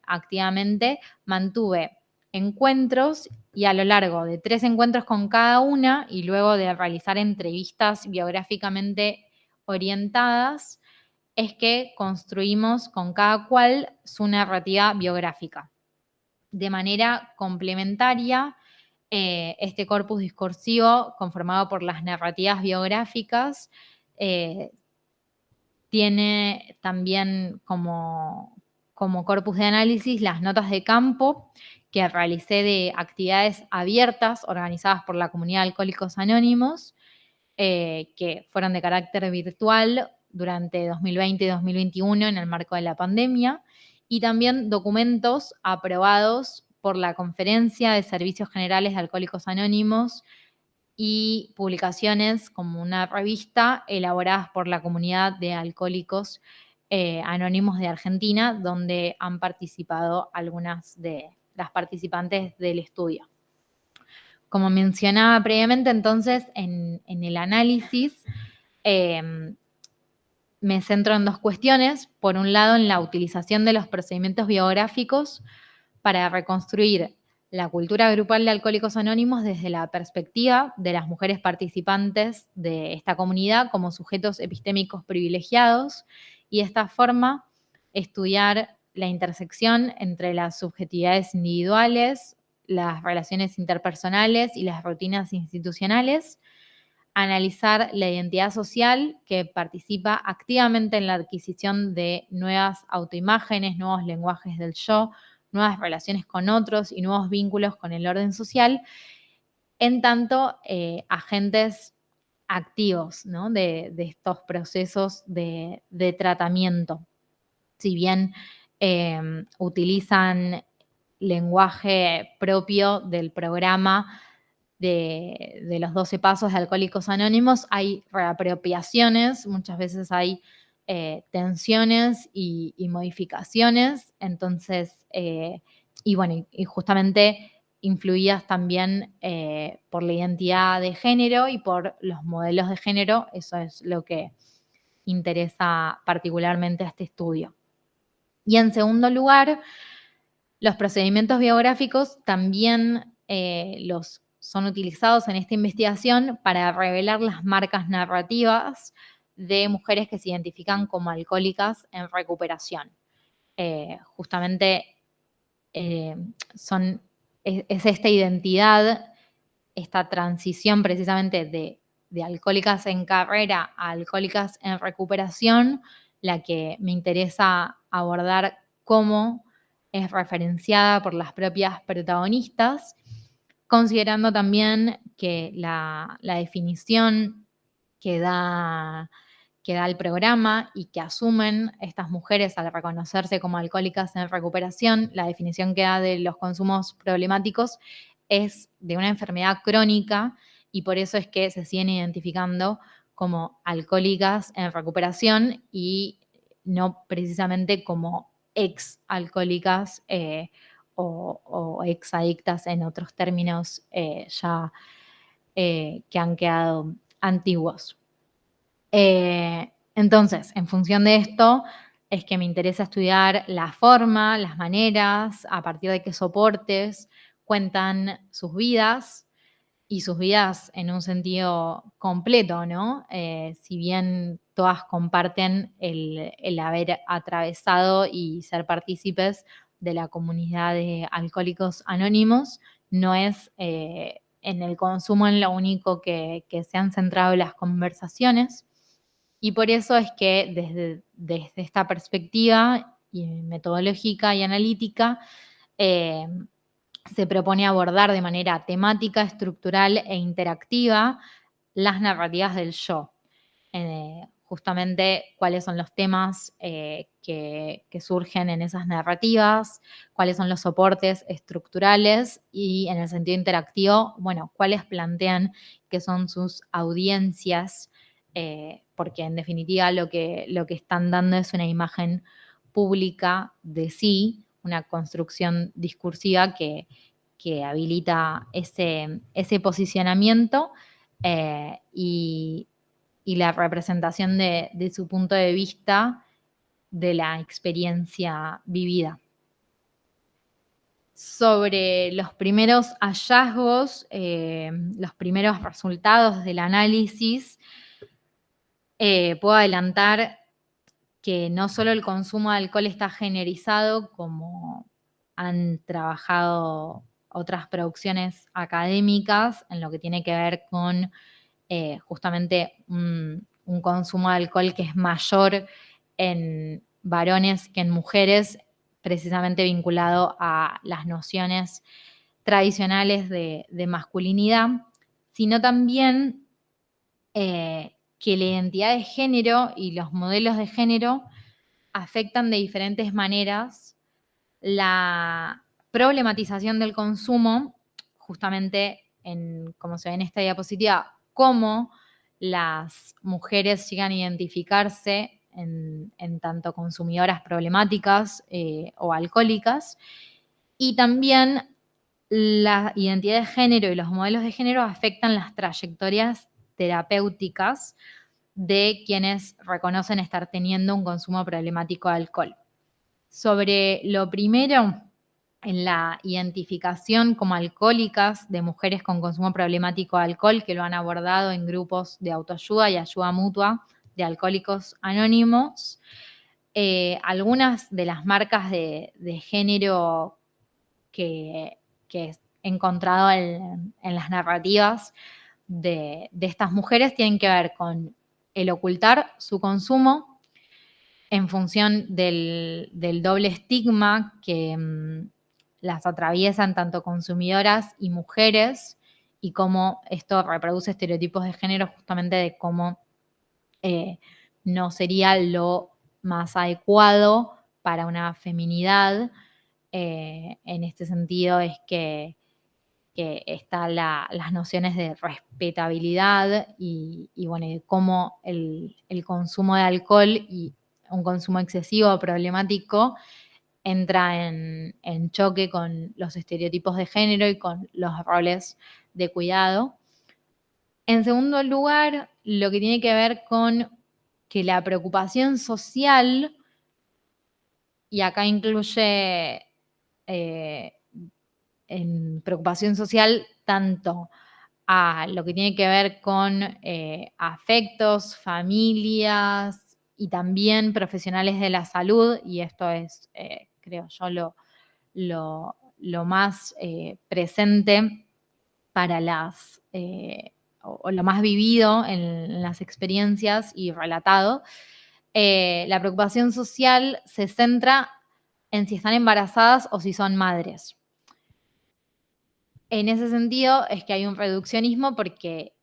activamente, mantuve encuentros, y a lo largo de 3 encuentros con cada una y luego de realizar entrevistas biográficamente orientadas, es que construimos con cada cual su narrativa biográfica. De manera complementaria, este corpus discursivo, conformado por las narrativas biográficas, tiene también como corpus de análisis las notas de campo que realicé de actividades abiertas organizadas por la comunidad de Alcohólicos Anónimos, que fueron de carácter virtual durante 2020 y 2021 en el marco de la pandemia, y también documentos aprobados por la Conferencia de Servicios Generales de Alcohólicos Anónimos y publicaciones como una revista elaboradas por la comunidad de alcohólicos anónimos de Argentina, donde han participado algunas de las participantes del estudio. Como mencionaba previamente, entonces, en el análisis me centro en 2 cuestiones. Por un lado, en la utilización de los procedimientos biográficos para reconstruir la cultura grupal de Alcohólicos Anónimos desde la perspectiva de las mujeres participantes de esta comunidad como sujetos epistémicos privilegiados, y de esta forma estudiar la intersección entre las subjetividades individuales, las relaciones interpersonales y las rutinas institucionales, analizar la identidad social que participa activamente en la adquisición de nuevas autoimágenes, nuevos lenguajes del yo, nuevas relaciones con otros y nuevos vínculos con el orden social, en tanto agentes activos, ¿no?, de estos procesos de tratamiento. Si bien utilizan lenguaje propio del programa de los 12 pasos de Alcohólicos Anónimos, hay reapropiaciones, muchas veces hay tensiones y modificaciones, entonces, y bueno, y justamente influidas también por la identidad de género y por los modelos de género. Eso es lo que interesa particularmente a este estudio. Y en segundo lugar, los procedimientos biográficos también son utilizados en esta investigación para revelar las marcas narrativas de mujeres que se identifican como alcohólicas en recuperación. Justamente es esta identidad, esta transición precisamente de alcohólicas en carrera a alcohólicas en recuperación, la que me interesa abordar cómo es referenciada por las propias protagonistas, considerando también que la definición que da el programa y que asumen estas mujeres al reconocerse como alcohólicas en recuperación, la definición que da de los consumos problemáticos es de una enfermedad crónica, y por eso es que se siguen identificando como alcohólicas en recuperación y no precisamente como ex-alcohólicas o ex-adictas en otros términos ya que han quedado antiguos. Entonces, en función de esto, es que me interesa estudiar la forma, las maneras, a partir de qué soportes cuentan sus vidas y sus vidas en un sentido completo, ¿no? Si bien todas comparten el haber atravesado y ser partícipes de la comunidad de Alcohólicos Anónimos, no es en el consumo en lo único que se han centrado las conversaciones. Y por eso es que desde esta perspectiva metodológica y analítica, eh, se propone abordar de manera temática, estructural e interactiva las narrativas del yo. Justamente cuáles son los temas que surgen en esas narrativas, cuáles son los soportes estructurales y en el sentido interactivo, bueno, cuáles plantean que son sus audiencias, porque en definitiva lo que están dando es una imagen pública de sí, una construcción discursiva que habilita ese posicionamiento y la representación de su punto de vista de la experiencia vivida. Sobre los primeros hallazgos, los primeros resultados del análisis, puedo adelantar que no solo el consumo de alcohol está generizado, como han trabajado otras producciones académicas en lo que tiene que ver con justamente un consumo de alcohol que es mayor en varones que en mujeres, precisamente vinculado a las nociones tradicionales de masculinidad, sino también que la identidad de género y los modelos de género afectan de diferentes maneras la problematización del consumo, justamente como se ve en esta diapositiva, cómo las mujeres llegan a identificarse en tanto consumidoras problemáticas o alcohólicas, y también la identidad de género y los modelos de género afectan las trayectorias terapéuticas de quienes reconocen estar teniendo un consumo problemático de alcohol. Sobre lo primero, en la identificación como alcohólicas de mujeres con consumo problemático de alcohol, que lo han abordado en grupos de autoayuda y ayuda mutua de Alcohólicos Anónimos, algunas de las marcas de género que he encontrado en las narrativas de estas mujeres tienen que ver con el ocultar su consumo en función del doble estigma que las atraviesan tanto consumidoras y mujeres, y cómo esto reproduce estereotipos de género, justamente de cómo no sería lo más adecuado para una feminidad. En este sentido es que están las nociones de respetabilidad y bueno, de cómo el consumo de alcohol y un consumo excesivo o problemático entra en choque con los estereotipos de género y con los roles de cuidado. En segundo lugar, lo que tiene que ver con que la preocupación social, y acá incluye en preocupación social tanto a lo que tiene que ver con afectos, familias y también profesionales de la salud, y esto es, creo yo, lo más presente para o lo más vivido en las experiencias y relatado. La preocupación social se centra en si están embarazadas o si son madres. En ese sentido es que hay un reduccionismo porque,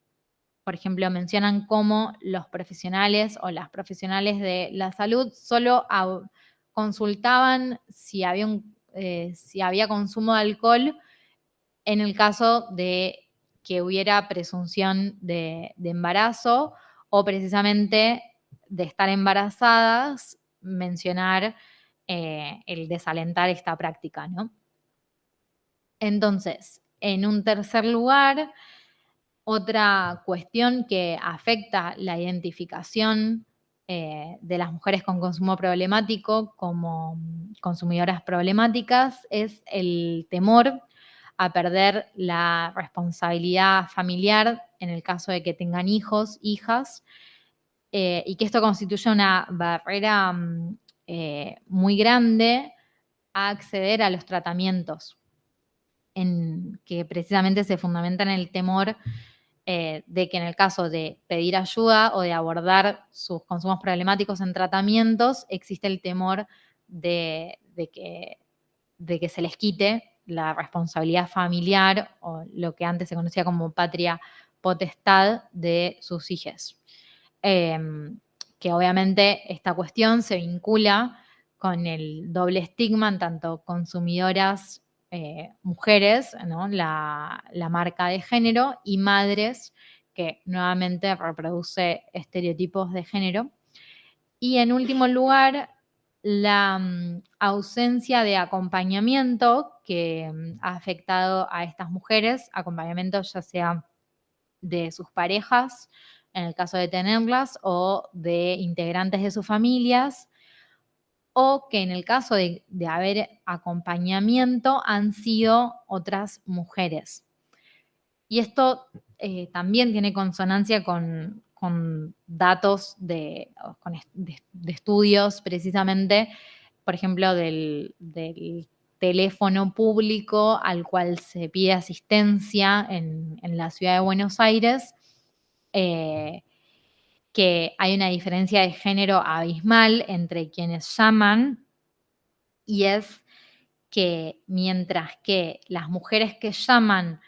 por ejemplo, mencionan cómo los profesionales o las profesionales de la salud solo consultaban si había consumo de alcohol en el caso de que hubiera presunción de embarazo o precisamente de estar embarazadas, mencionar el desalentar esta práctica, ¿no? Entonces, en un tercer lugar, otra cuestión que afecta la identificación de las mujeres con consumo problemático como consumidoras problemáticas es el temor a perder la responsabilidad familiar en el caso de que tengan hijos, hijas, y que esto constituye una barrera muy grande a acceder a los tratamientos, que precisamente se fundamenta en el temor de que en el caso de pedir ayuda o de abordar sus consumos problemáticos en tratamientos, existe el temor de que se les quite la responsabilidad familiar o lo que antes se conocía como patria potestad de sus hijos. Que obviamente esta cuestión se vincula con el doble estigma en tanto consumidoras mujeres, ¿no? La marca de género, y madres, que nuevamente reproduce estereotipos de género. Y en último lugar, la ausencia de acompañamiento que ha afectado a estas mujeres, acompañamiento ya sea de sus parejas, en el caso de tenerlas, o de integrantes de sus familias, o que en el caso de haber acompañamiento han sido otras mujeres. Y esto también tiene consonancia con datos de estudios precisamente, por ejemplo, del teléfono público al cual se pide asistencia en la ciudad de Buenos Aires, que hay una diferencia de género abismal entre quienes llaman, y es que mientras que las mujeres que llaman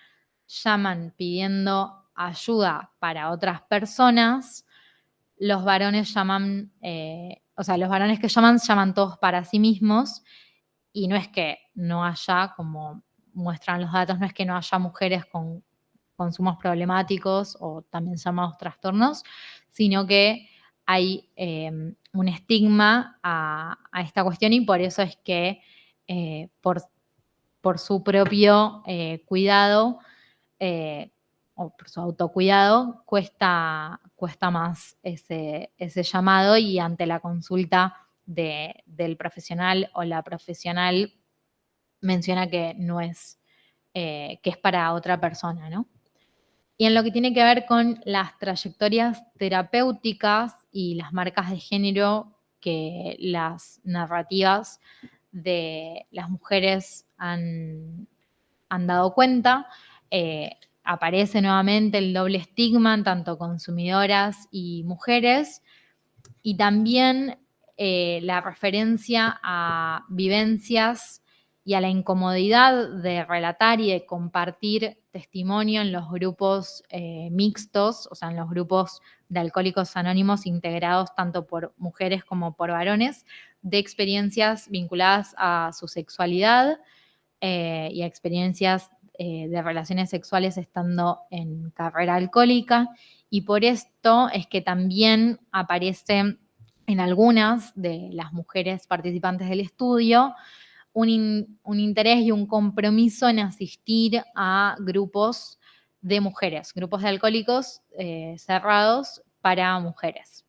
pidiendo ayuda para otras personas, los varones llaman, los varones que llaman todos para sí mismos, y no es que no haya, como muestran los datos, no es que no haya mujeres con consumos problemáticos o también llamados trastornos, sino que hay un estigma a esta cuestión, y por eso es que por su propio cuidado o por su autocuidado cuesta más ese llamado, y ante la consulta del profesional o la profesional menciona que no es, que es para otra persona, ¿no? Y en lo que tiene que ver con las trayectorias terapéuticas y las marcas de género que las narrativas de las mujeres han dado cuenta, aparece nuevamente el doble estigma en tanto consumidoras y mujeres, y también la referencia a vivencias y a la incomodidad de relatar y de compartir testimonio en los grupos mixtos, o sea, en los grupos de alcohólicos anónimos integrados tanto por mujeres como por varones, de experiencias vinculadas a su sexualidad y a experiencias de relaciones sexuales estando en carrera alcohólica. Y por esto es que también aparece en algunas de las mujeres participantes del estudio un interés y un compromiso en asistir a grupos de mujeres, grupos de alcohólicos cerrados para mujeres.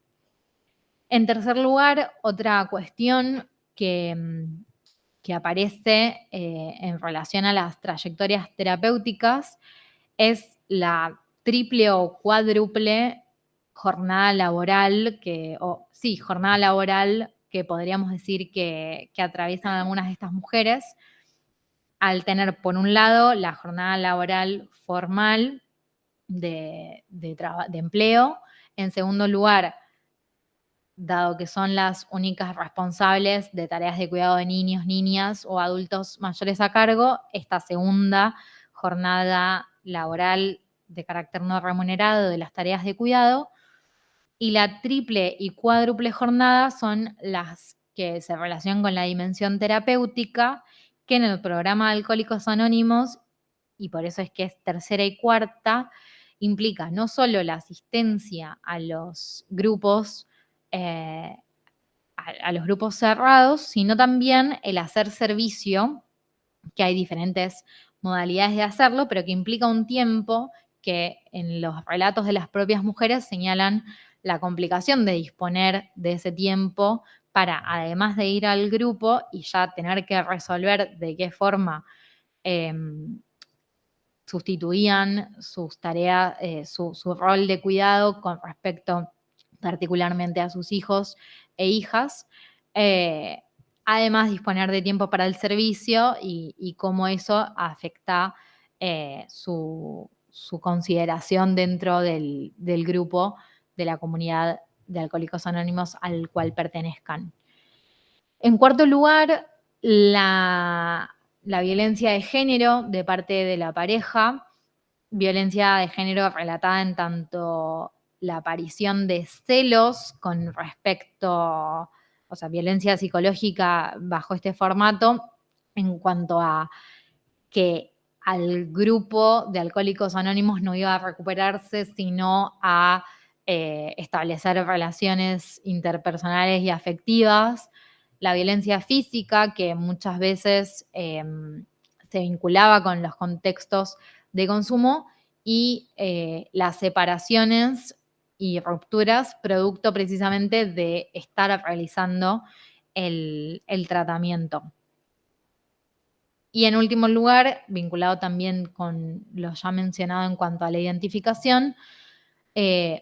En tercer lugar, otra cuestión que aparece en relación a las trayectorias terapéuticas es la triple o cuádruple jornada laboral jornada laboral que podríamos decir que atraviesan algunas de estas mujeres, al tener por un lado la jornada laboral formal de empleo, en segundo lugar, dado que son las únicas responsables de tareas de cuidado de niños, niñas o adultos mayores a cargo, esta segunda jornada laboral de carácter no remunerado de las tareas de cuidado, y la triple y cuádruple jornada son las que se relacionan con la dimensión terapéutica, que en el programa de Alcohólicos Anónimos, y por eso es que es tercera y cuarta, implica no solo la asistencia a los grupos, a los grupos cerrados, sino también el hacer servicio, que hay diferentes modalidades de hacerlo, pero que implica un tiempo que en los relatos de las propias mujeres señalan la complicación de disponer de ese tiempo para, además de ir al grupo y ya tener que resolver de qué forma sustituían sus tareas, su rol de cuidado con respecto particularmente a sus hijos e hijas. Además, disponer de tiempo para el servicio y cómo eso afecta su consideración dentro del grupo de la comunidad de Alcohólicos Anónimos al cual pertenezcan. En cuarto lugar, la violencia de género de parte de la pareja, violencia de género relatada en tanto la aparición de celos con respecto, o sea, violencia psicológica bajo este formato, en cuanto a que al grupo de Alcohólicos Anónimos no iba a recuperarse, sino a establecer relaciones interpersonales y afectivas. La violencia física, que muchas veces se vinculaba con los contextos de consumo, y las separaciones y rupturas producto precisamente de estar realizando el tratamiento. Y en último lugar, vinculado también con lo ya mencionado en cuanto a la identificación,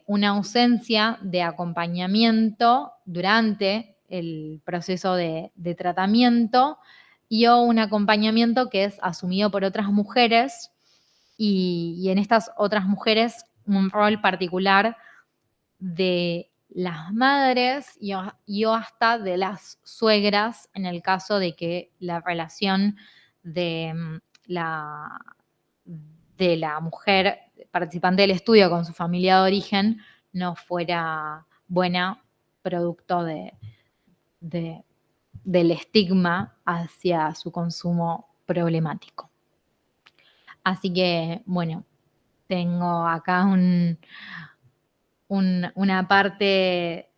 una ausencia de acompañamiento durante el proceso de tratamiento y o un acompañamiento que es asumido por otras mujeres y en estas otras mujeres un rol particular de las madres y o hasta de las suegras en el caso de que la relación de la mujer participante del estudio con su familia de origen no fuera buena, producto del estigma hacia su consumo problemático. Así que, bueno, tengo acá una parte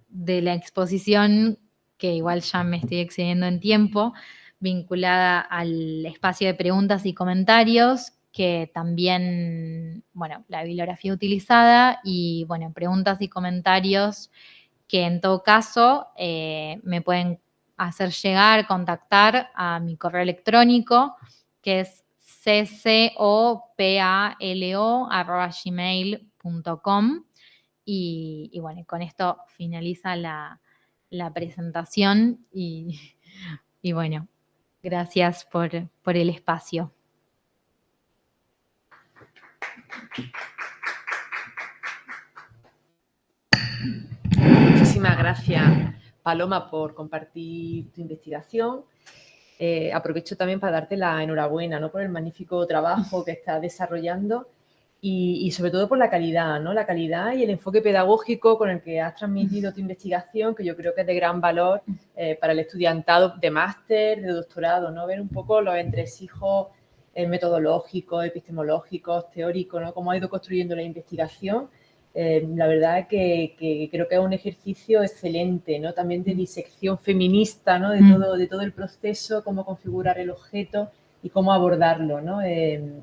de la exposición que igual ya me estoy excediendo en tiempo, vinculada al espacio de preguntas y comentarios, que también, bueno, la bibliografía utilizada y, bueno, preguntas y comentarios que en todo caso me pueden hacer llegar, contactar a mi correo electrónico, que es ccopalo@gmail.com. Y bueno, con esto finaliza la presentación y bueno, gracias por el espacio. Muchísimas gracias, Paloma, por compartir tu investigación. Aprovecho también para darte la enhorabuena, ¿no?, por el magnífico trabajo que estás desarrollando y sobre todo por la calidad, ¿no? La calidad y el enfoque pedagógico con el que has transmitido tu investigación, que yo creo que es de gran valor para el estudiantado de máster, de doctorado, ¿no? Ver un poco los entresijos metodológicos, epistemológicos, teóricos, ¿no?, cómo ha ido construyendo la investigación. La verdad es que creo que es un ejercicio excelente, ¿no? También de disección feminista, ¿no?, de todo el proceso, cómo configurar el objeto y cómo abordarlo, ¿no?,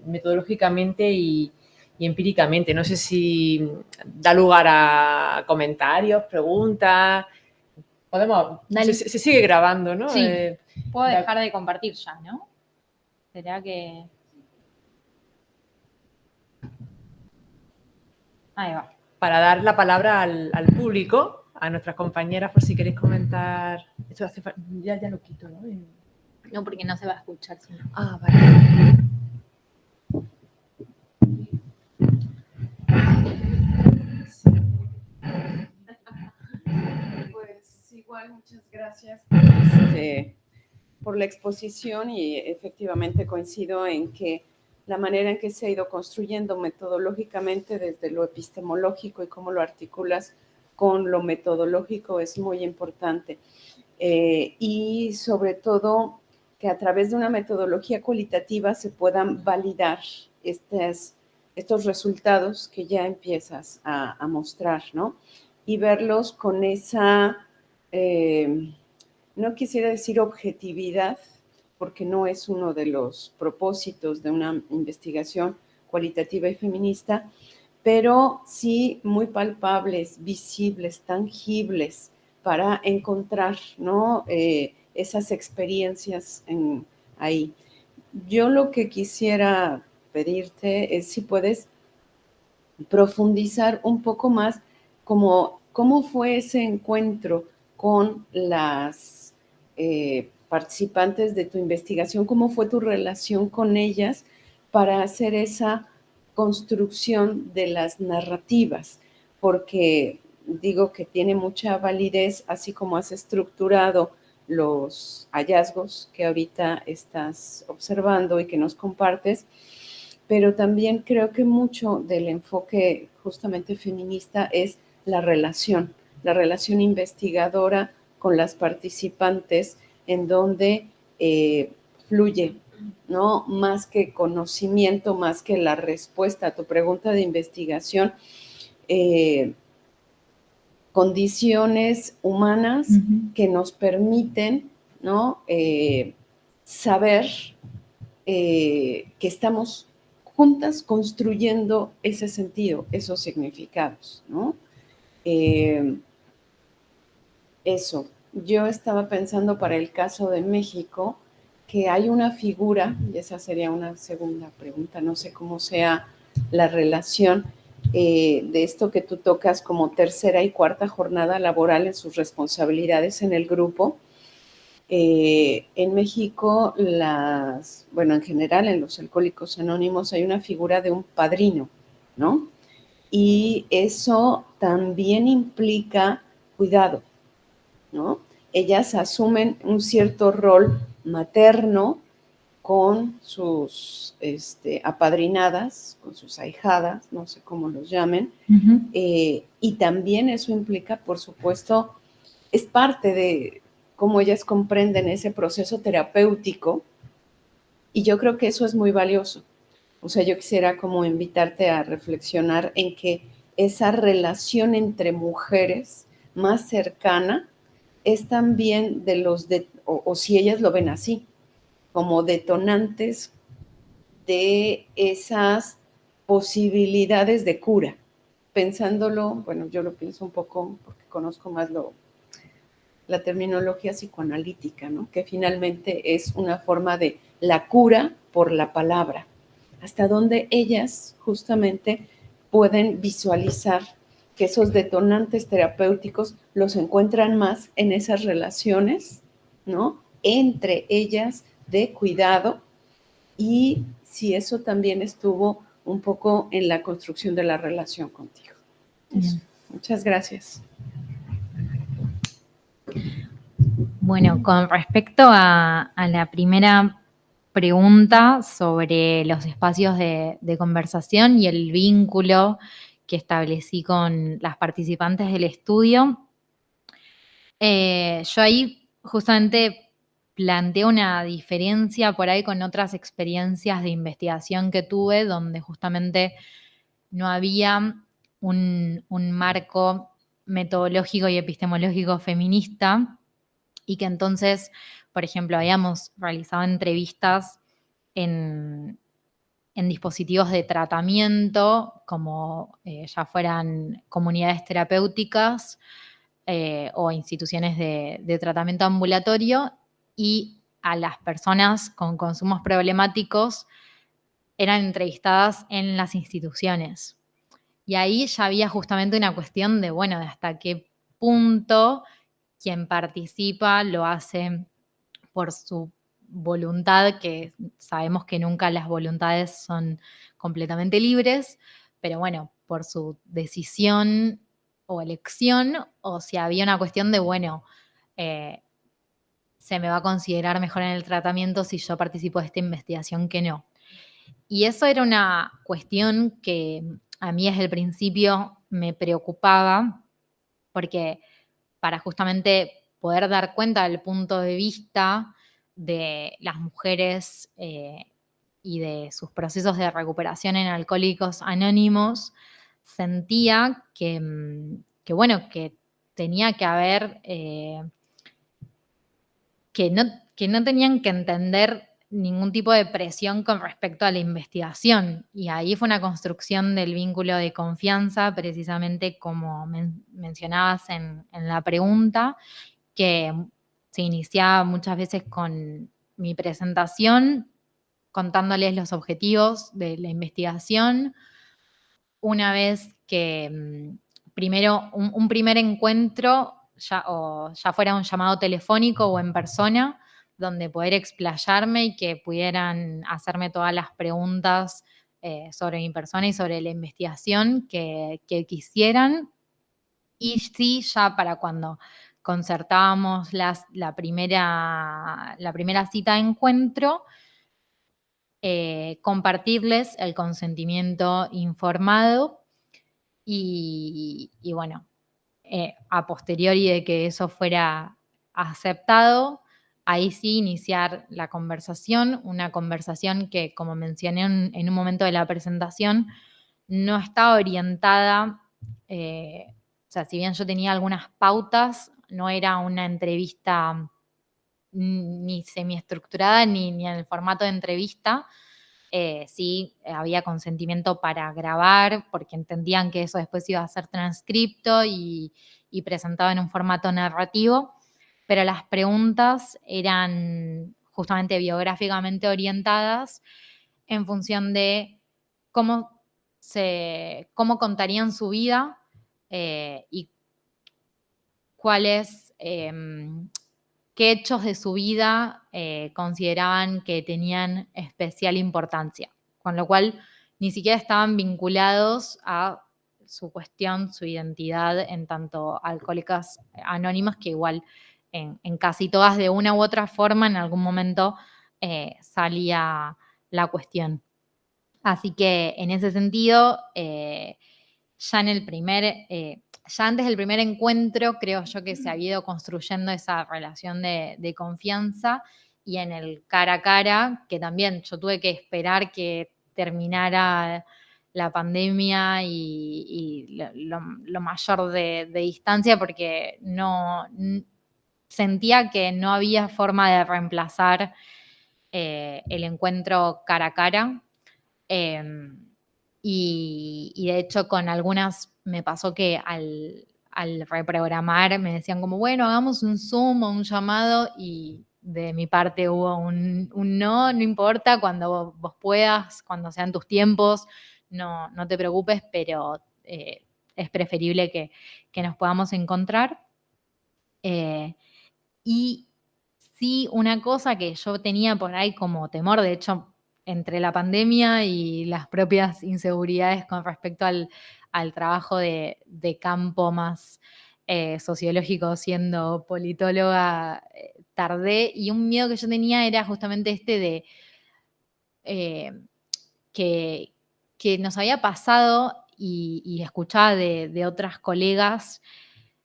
metodológicamente y empíricamente. No sé si da lugar a comentarios, preguntas. Podemos. Se sigue grabando, ¿no? Sí. Puedo dejar de compartir ya, ¿no? ¿Será que...? Ahí va. Para dar la palabra al público, a nuestras compañeras, por si queréis comentar. Esto hace ya lo quito, ¿no? No, porque no se va a escuchar. Sino... Ah, vale. Pues igual, muchas gracias por la exposición y efectivamente coincido en que la manera en que se ha ido construyendo metodológicamente desde lo epistemológico y cómo lo articulas con lo metodológico es muy importante. Y sobre todo que a través de una metodología cualitativa se puedan validar estas estos resultados que ya empiezas a mostrar, ¿no? Y verlos con esa, no quisiera decir objetividad, porque no es uno de los propósitos de una investigación cualitativa y feminista, pero sí muy palpables, visibles, tangibles, para encontrar, ¿no? Esas experiencias ahí. Yo lo que quisiera pedirte es si puedes profundizar un poco más como cómo fue ese encuentro con las participantes de tu investigación, cómo fue tu relación con ellas para hacer esa construcción de las narrativas, porque digo que tiene mucha validez, así como has estructurado los hallazgos que ahorita estás observando y que nos compartes, pero también creo que mucho del enfoque justamente feminista es la relación investigadora con las participantes, en donde fluye, ¿no? Más que conocimiento, más que la respuesta a tu pregunta de investigación, condiciones humanas que nos permiten, ¿no? Saber que estamos juntas construyendo ese sentido, esos significados, ¿no? Eso. Yo estaba pensando para el caso de México que hay una figura, y esa sería una segunda pregunta, no sé cómo sea la relación de esto que tú tocas como tercera y cuarta jornada laboral en sus responsabilidades en el grupo. En México, bueno, en general en los Alcohólicos Anónimos hay una figura de un padrino, ¿no? Y eso también implica cuidado, ¿no? Ellas asumen un cierto rol materno con sus apadrinadas, con sus ahijadas, no sé cómo los llamen, y también eso implica, por supuesto, es parte de cómo ellas comprenden ese proceso terapéutico, y yo creo que eso es muy valioso. O sea, yo quisiera como invitarte a reflexionar en que esa relación entre mujeres más cercana es también de los, o si ellas lo ven así, como detonantes de esas posibilidades de cura. Pensándolo, bueno, yo lo pienso un poco porque conozco más la terminología psicoanalítica, ¿no? Que finalmente es una forma de la cura por la palabra, hasta donde ellas justamente pueden visualizar que esos detonantes terapéuticos los encuentran más en esas relaciones, ¿no? Entre ellas de cuidado, y si eso también estuvo un poco en la construcción de la relación contigo. Eso. Muchas gracias. Bueno, con respecto a la primera pregunta sobre los espacios de conversación y el vínculo que establecí con las participantes del estudio, yo ahí justamente planteo una diferencia por ahí con otras experiencias de investigación que tuve, donde justamente no había un marco metodológico y epistemológico feminista, y que entonces, por ejemplo, habíamos realizado entrevistas en dispositivos de tratamiento, como ya fueran comunidades terapéuticas o instituciones de tratamiento ambulatorio, y a las personas con consumos problemáticos eran entrevistadas en las instituciones. Y ahí ya había justamente una cuestión de, bueno, de hasta qué punto quien participa lo hace por su voluntad, que sabemos que nunca las voluntades son completamente libres, pero bueno, por su decisión o elección, o si había una cuestión de, bueno, se me va a considerar mejor en el tratamiento si yo participo de esta investigación que no. Y eso era una cuestión que a mí desde el principio me preocupaba, porque para justamente poder dar cuenta del punto de vista de las mujeres y de sus procesos de recuperación en Alcohólicos Anónimos, sentía bueno, que tenía que haber, que no tenían que entender ningún tipo de presión con respecto a la investigación. Y ahí fue una construcción del vínculo de confianza, precisamente como mencionabas en la pregunta, que se iniciaba muchas veces con mi presentación, contándoles los objetivos de la investigación. Una vez que primero un primer encuentro, ya fuera un llamado telefónico o en persona, donde poder explayarme y que pudieran hacerme todas las preguntas sobre mi persona y sobre la investigación que quisieran. Y sí, ya para cuando concertábamos la primera cita de encuentro, compartirles el consentimiento informado y bueno, a posteriori de que eso fuera aceptado, ahí sí iniciar la conversación, una conversación que, como mencioné en un momento de la presentación, no estaba orientada, o sea, si bien yo tenía algunas pautas, no era una entrevista ni semiestructurada ni en el formato de entrevista. Sí, había consentimiento para grabar, porque entendían que eso después iba a ser transcripto y presentado en un formato narrativo, pero las preguntas eran justamente biográficamente orientadas en función de cómo contarían su vida y cuáles, qué hechos de su vida consideraban que tenían especial importancia, con lo cual ni siquiera estaban vinculados a su cuestión, su identidad en tanto Alcohólicas Anónimas, que igual en casi todas de una u otra forma en algún momento salía la cuestión. Así que en ese sentido, ya antes del primer encuentro, creo yo que se había ido construyendo esa relación de confianza, y en el cara a cara, que también yo tuve que esperar que terminara la pandemia y lo mayor de distancia, porque sentía que no había forma de reemplazar el encuentro cara a cara. Y de hecho con algunas me pasó que al reprogramar me decían como, bueno, hagamos un Zoom o un llamado, y de mi parte hubo un no importa, cuando vos puedas, cuando sean tus tiempos, no te preocupes, pero es preferible que nos podamos encontrar. Y sí, una cosa que yo tenía por ahí como temor, de hecho, entre la pandemia y las propias inseguridades con respecto al trabajo de campo más sociológico siendo politóloga, tardé, y un miedo que yo tenía era justamente este de eh, que nos había pasado y escuchaba de otras colegas,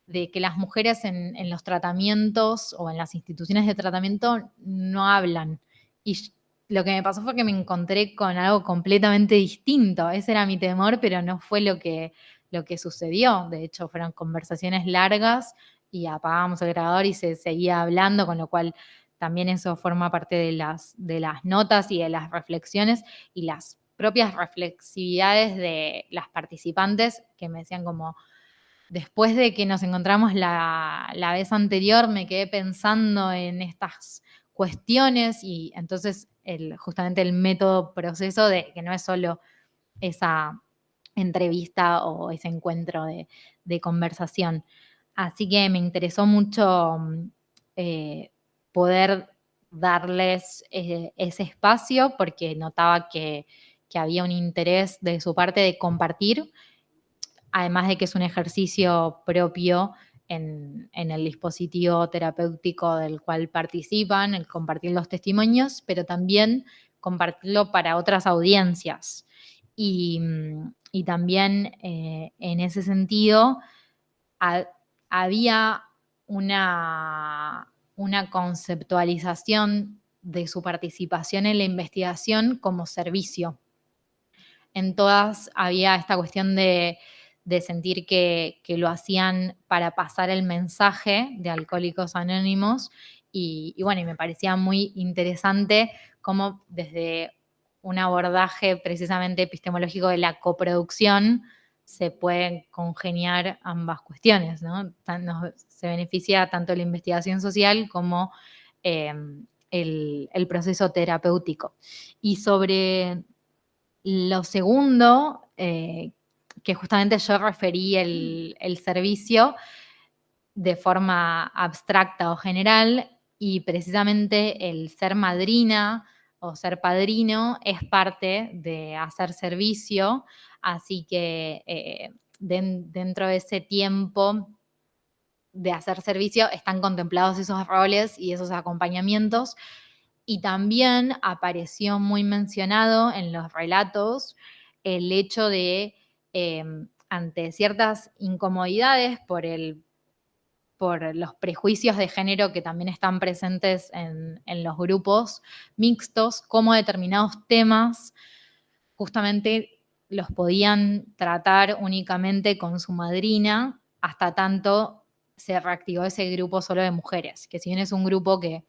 de que las mujeres en los tratamientos o en las instituciones de tratamiento no hablan. Y lo que me pasó fue que me encontré con algo completamente distinto. Ese era mi temor, pero no fue lo que sucedió. De hecho, fueron conversaciones largas y apagábamos el grabador y se seguía hablando, con lo cual también eso forma parte de las notas y de las reflexiones y las propias reflexividades de las participantes, que me decían como, después de que nos encontramos la vez anterior, me quedé pensando en estas cuestiones, y entonces justamente el método proceso de que no es solo esa entrevista o ese encuentro de conversación. Así que me interesó mucho poder darles ese espacio, porque notaba que había un interés de su parte de compartir, además de que es un ejercicio propio en el dispositivo terapéutico del cual participan, el compartir los testimonios, pero también compartirlo para otras audiencias. Y también en ese sentido había una conceptualización de su participación en la investigación como servicio. En todas había esta cuestión de sentir que lo hacían para pasar el mensaje de Alcohólicos Anónimos y bueno, y me parecía muy interesante cómo desde un abordaje precisamente epistemológico de la coproducción se pueden congeniar ambas cuestiones, ¿no? Se beneficia tanto la investigación social como el proceso terapéutico. Y sobre lo segundo, que justamente yo referí el servicio de forma abstracta o general, y precisamente el ser madrina o ser padrino es parte de hacer servicio, así que dentro de ese tiempo de hacer servicio están contemplados esos roles y esos acompañamientos. Y también apareció muy mencionado en los relatos el hecho de, ante ciertas incomodidades por los prejuicios de género que también están presentes en los grupos mixtos, cómo determinados temas justamente los podían tratar únicamente con su madrina, hasta tanto se reactivó ese grupo solo de mujeres, que si bien es un grupo que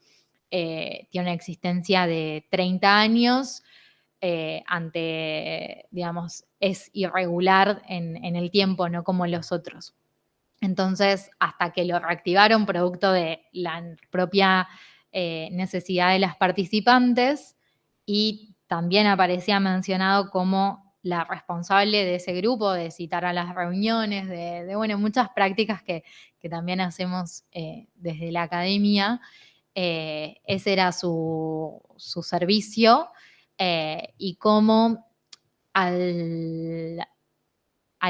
tiene una existencia de 30 años, digamos, es irregular en el tiempo, no como los otros. Entonces, hasta que lo reactivaron producto de la propia necesidad de las participantes, y también aparecía mencionado como la responsable de ese grupo, de citar a las reuniones, bueno, muchas prácticas que también hacemos desde la academia. Ese era su servicio, y cómo al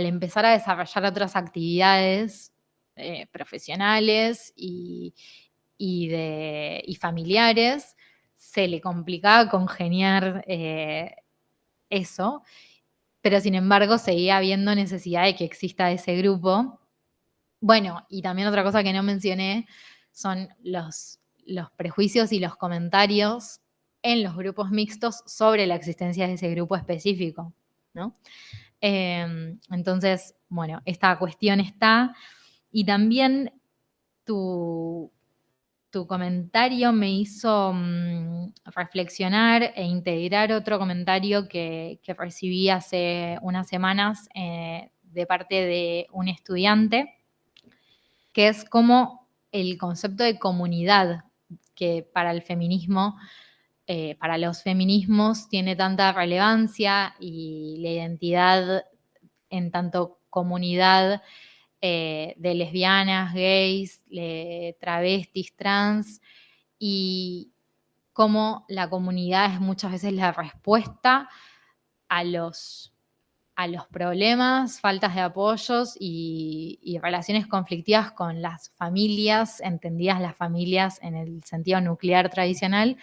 empezar a desarrollar otras actividades profesionales y familiares, se le complicaba congeniar eso, pero sin embargo seguía habiendo necesidad de que exista ese grupo. Bueno, y también otra cosa que no mencioné son los prejuicios y los comentarios en los grupos mixtos sobre la existencia de ese grupo específico, ¿no? Entonces, bueno, esta cuestión está. Y también tu comentario me hizo reflexionar e integrar otro comentario que recibí hace unas semanas de parte de un estudiante, que es como el concepto de comunidad, que para el feminismo, para los feminismos tiene tanta relevancia, y la identidad en tanto comunidad de lesbianas, gays, travestis, trans, y cómo la comunidad es muchas veces la respuesta a los problemas, faltas de apoyos y relaciones conflictivas con las familias, entendidas las familias en el sentido nuclear tradicional,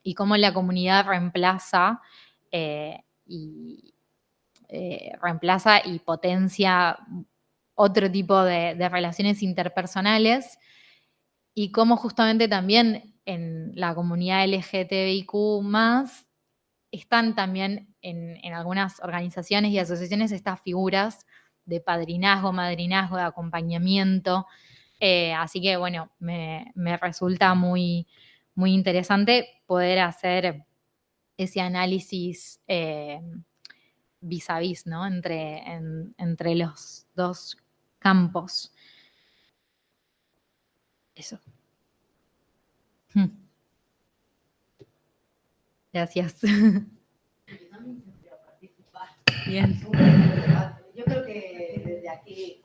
y cómo la comunidad reemplaza y potencia otro tipo de relaciones interpersonales, y cómo justamente también en la comunidad LGTBIQ+, están también en algunas organizaciones y asociaciones estas figuras de padrinazgo, madrinazgo, de acompañamiento. Así que, bueno, me resulta muy, muy interesante poder hacer ese análisis vis a vis, ¿no? Entre los dos campos. Eso. Gracias. Yo también quería participar. Bien. Yo creo que desde aquí,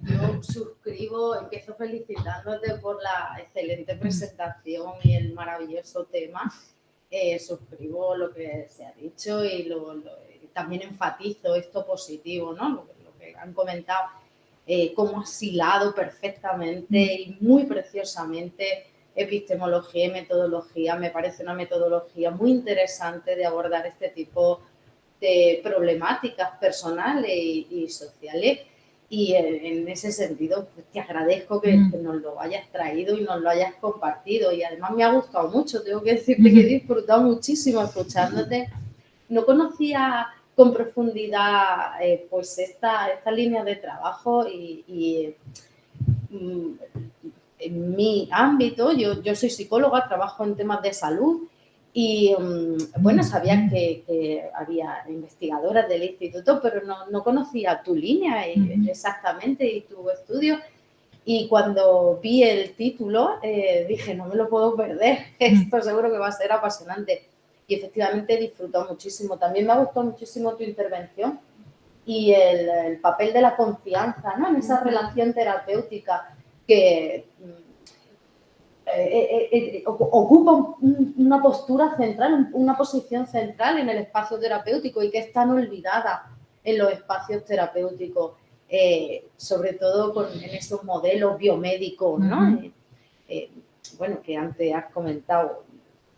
yo suscribo, empiezo felicitándote por la excelente presentación y el maravilloso tema. Suscribo lo que se ha dicho y también enfatizo esto positivo, ¿no? Lo que han comentado, cómo has hilado perfectamente y muy preciosamente epistemología y metodología. Me parece una metodología muy interesante de abordar este tipo de problemáticas personales y sociales. Y en ese sentido, pues, te agradezco que nos lo hayas traído y nos lo hayas compartido. Y además me ha gustado mucho, tengo que decirte que he disfrutado muchísimo escuchándote. No conocía con profundidad pues esta línea de trabajo y en mi ámbito, yo soy psicóloga, trabajo en temas de salud y, bueno, sabía que había investigadoras del instituto, pero no conocía tu línea exactamente y tu estudio. Y cuando vi el título, dije, no me lo puedo perder, esto seguro que va a ser apasionante. Y efectivamente he disfrutado muchísimo. También me ha gustado muchísimo tu intervención y el papel de la confianza, ¿no? En esa relación terapéutica que ocupa una postura central, una posición central en el espacio terapéutico y que es tan olvidada en los espacios terapéuticos, sobre todo en esos modelos biomédicos, ¿no? Bueno, que antes has comentado,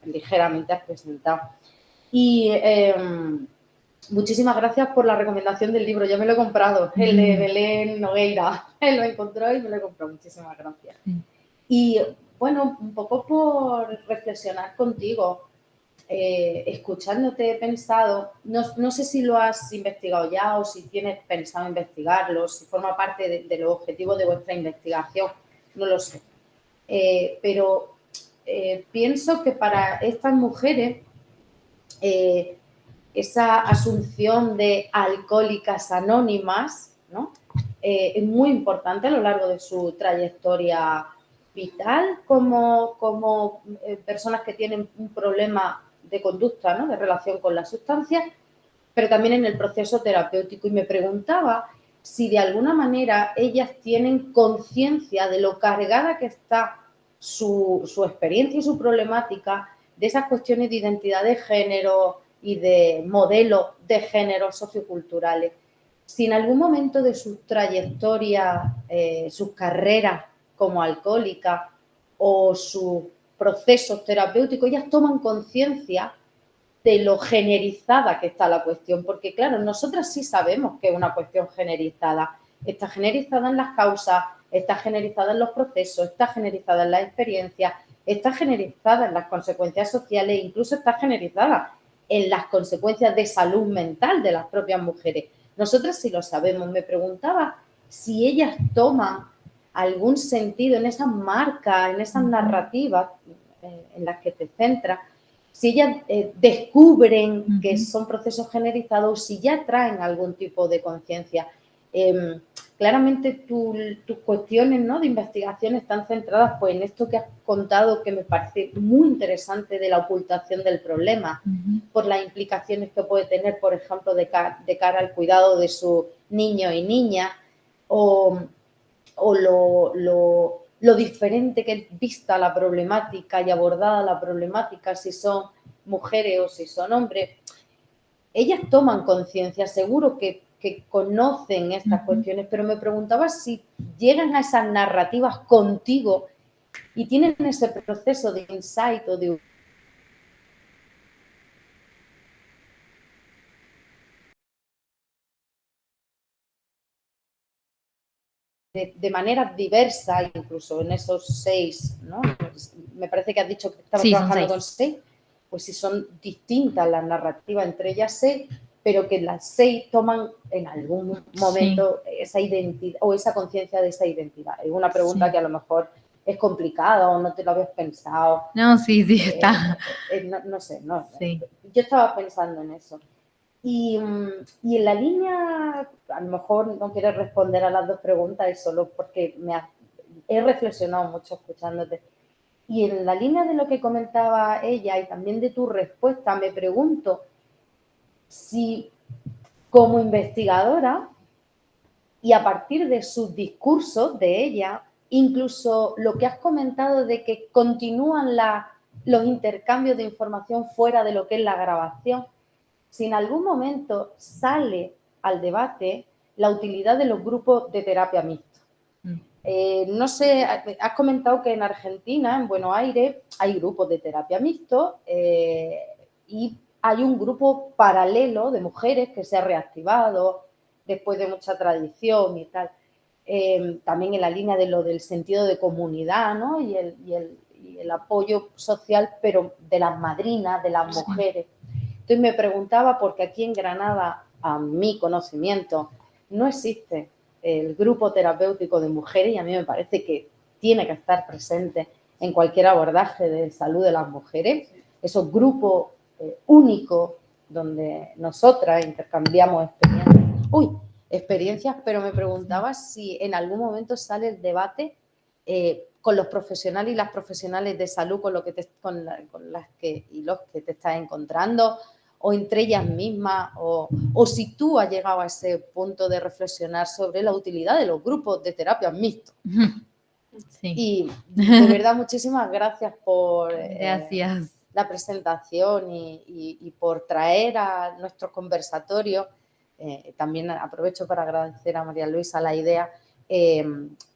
ligeramente has presentado. Y muchísimas gracias por la recomendación del libro, ya me lo he comprado, el de Belén Nogueira, lo encontró y me lo he comprado, muchísimas gracias. Y bueno, un poco por reflexionar contigo, escuchándote he pensado, no sé si lo has investigado ya o si tienes pensado investigarlo, si forma parte de los objetivos de vuestra investigación, no lo sé. Pero pienso que para estas mujeres esa asunción de alcohólicas anónimas, ¿no? Es muy importante a lo largo de su trayectoria vital como personas que tienen un problema de conducta, ¿no? De relación con la sustancia, pero también en el proceso terapéutico. Y me preguntaba si de alguna manera ellas tienen conciencia de lo cargada que está su experiencia y su problemática, de esas cuestiones de identidad de género y de modelos de género socioculturales. Si en algún momento de su trayectoria, sus carreras como alcohólica o sus procesos terapéuticos, ellas toman conciencia de lo generizada que está la cuestión, porque claro, nosotras sí sabemos que es una cuestión generizada, está generizada en las causas, está generizada en los procesos, está generizada en las experiencias, está generizada en las consecuencias sociales, incluso está generizada en las consecuencias de salud mental de las propias mujeres. Nosotras sí lo sabemos. Me preguntaba si ellas toman algún sentido en esas marcas, en esas narrativas en las que te centras, si ellas descubren que son procesos generizados, si ya traen algún tipo de conciencia. Claramente tus cuestiones, ¿no?, de investigación están centradas pues, en esto que has contado, que me parece muy interesante, de la ocultación del problema, por las implicaciones que puede tener, por ejemplo, de cara al cuidado de sus niños y niñas, o lo diferente que es vista la problemática y abordada la problemática, si son mujeres o si son hombres. Ellas toman conciencia, seguro que conocen estas cuestiones, pero me preguntaba si llegan a esas narrativas contigo y tienen ese proceso de insight o de maneras diversas, incluso en esos 6, ¿no? Me parece que has dicho que estamos trabajando con 6, pues si son distintas las narrativas entre ellas 6, pero que las 6 toman en algún momento esa identidad o esa conciencia de esa identidad. Es una pregunta que a lo mejor es complicada o no te lo habías pensado. No, sí, está. No sé, no. Sí. Yo estaba pensando en eso. Y en la línea, a lo mejor no quieres responder a las dos preguntas, es solo porque he reflexionado mucho escuchándote. Y en la línea de lo que comentaba ella y también de tu respuesta, me pregunto si como investigadora y a partir de sus discursos de ella, incluso lo que has comentado de que continúan los intercambios de información fuera de lo que es la grabación, si en algún momento sale al debate la utilidad de los grupos de terapia mixta. No sé, has comentado que en Argentina, en Buenos Aires, hay grupos de terapia mixtos y hay un grupo paralelo de mujeres que se ha reactivado después de mucha tradición y tal. también en la línea de lo del sentido de comunidad, ¿no? Y el apoyo social, pero de las madrinas, de las mujeres. Entonces me preguntaba, porque aquí en Granada, a mi conocimiento, no existe el grupo terapéutico de mujeres, y a mí me parece que tiene que estar presente en cualquier abordaje de salud de las mujeres, esos grupos únicos donde nosotras intercambiamos experiencias, pero me preguntaba si en algún momento sale el debate con los profesionales y las profesionales de salud con los que te estás encontrando, o entre ellas mismas, o si tú has llegado a ese punto de reflexionar sobre la utilidad de los grupos de terapia mixtos. Sí. Y de verdad, muchísimas gracias por Gracias. la presentación y por traer a nuestros conversatorios. También aprovecho para agradecer a María Luisa la idea,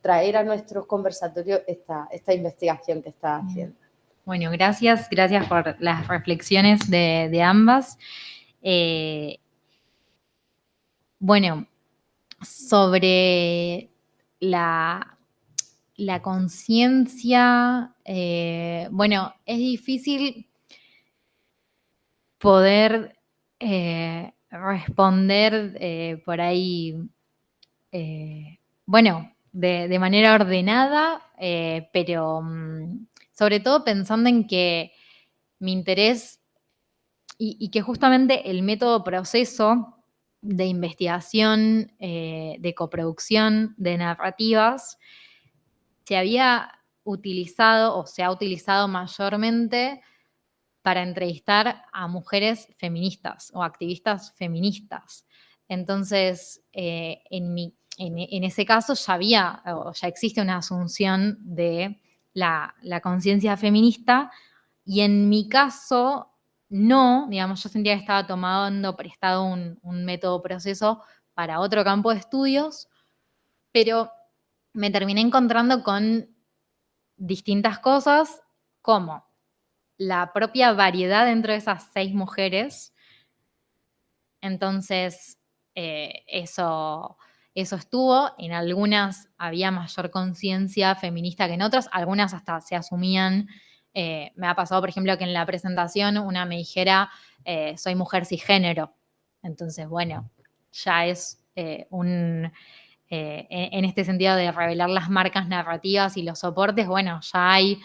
traer a nuestros conversatorios esta investigación que está haciendo. Bueno, gracias por las reflexiones de ambas. Bueno, sobre la conciencia, bueno, es difícil poder responder por ahí, bueno, de manera ordenada, pero sobre todo pensando en que mi interés y que justamente el método proceso de investigación, de coproducción, de narrativas, se había utilizado o se ha utilizado mayormente para entrevistar a mujeres feministas o activistas feministas. Entonces, en ese caso ya existe una asunción de la conciencia feminista, y en mi caso no, digamos, yo sentía que estaba tomando prestado un método proceso para otro campo de estudios, pero me terminé encontrando con distintas cosas, como la propia variedad dentro de esas 6 mujeres. Entonces, eso estuvo. En algunas había mayor conciencia feminista que en otras, algunas hasta se asumían. Me ha pasado, por ejemplo, que en la presentación una me dijera, soy mujer cisgénero. Entonces, bueno, ya es en este sentido de revelar las marcas narrativas y los soportes, bueno, ya hay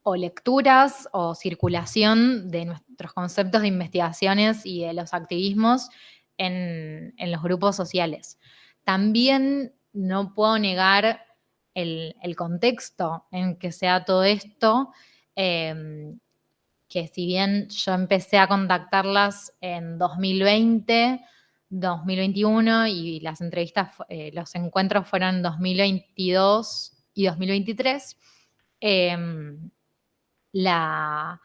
o lecturas o circulación de nuestros conceptos de investigaciones y de los activismos en los grupos sociales. También no puedo negar el contexto en que se da todo esto, que si bien yo empecé a contactarlas en 2020, 2021 y las entrevistas, los encuentros fueron en 2022 y 2023, la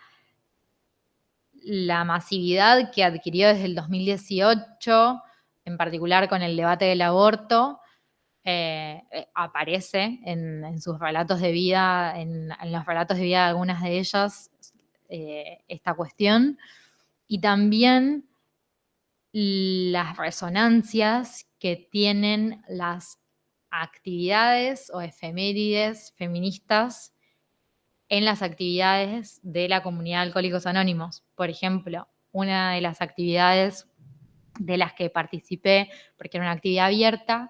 masividad que adquirió desde el 2018, en particular con el debate del aborto, aparece en sus relatos de vida, en los relatos de vida de algunas de ellas, esta cuestión. Y también las resonancias que tienen las actividades o efemérides feministas en las actividades de la comunidad de Alcohólicos Anónimos. Por ejemplo, una de las actividades de las que participé, porque era una actividad abierta,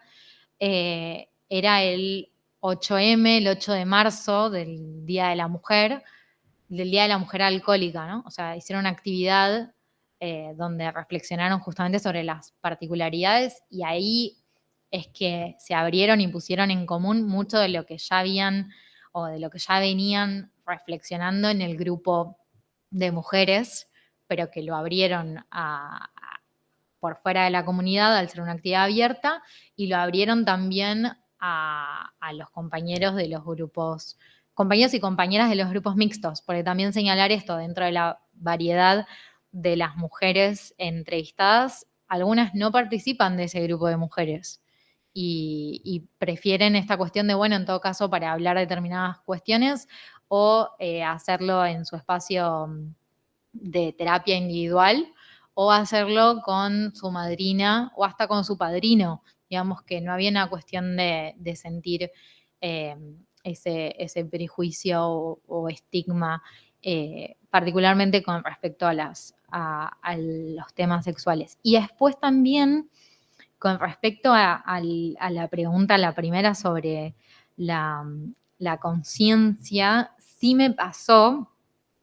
era el 8M, el 8 de marzo, del Día de la Mujer Alcohólica, ¿no? O sea, hicieron una actividad donde reflexionaron justamente sobre las particularidades, y ahí es que se abrieron y pusieron en común mucho de lo que ya habían o de lo que ya venían reflexionando en el grupo de mujeres, pero que lo abrieron por fuera de la comunidad al ser una actividad abierta, y lo abrieron también a los compañeros de los grupos, compañeros y compañeras de los grupos mixtos, porque también señalar esto, dentro de la variedad de las mujeres entrevistadas, algunas no participan de ese grupo de mujeres y prefieren esta cuestión de, bueno, en todo caso, para hablar de determinadas cuestiones o hacerlo en su espacio de terapia individual, o hacerlo con su madrina o hasta con su padrino. Digamos que no había una cuestión de sentir ese prejuicio o estigma, particularmente con respecto a los temas sexuales. Y después también, con respecto a la pregunta, la primera sobre la conciencia, sí me pasó,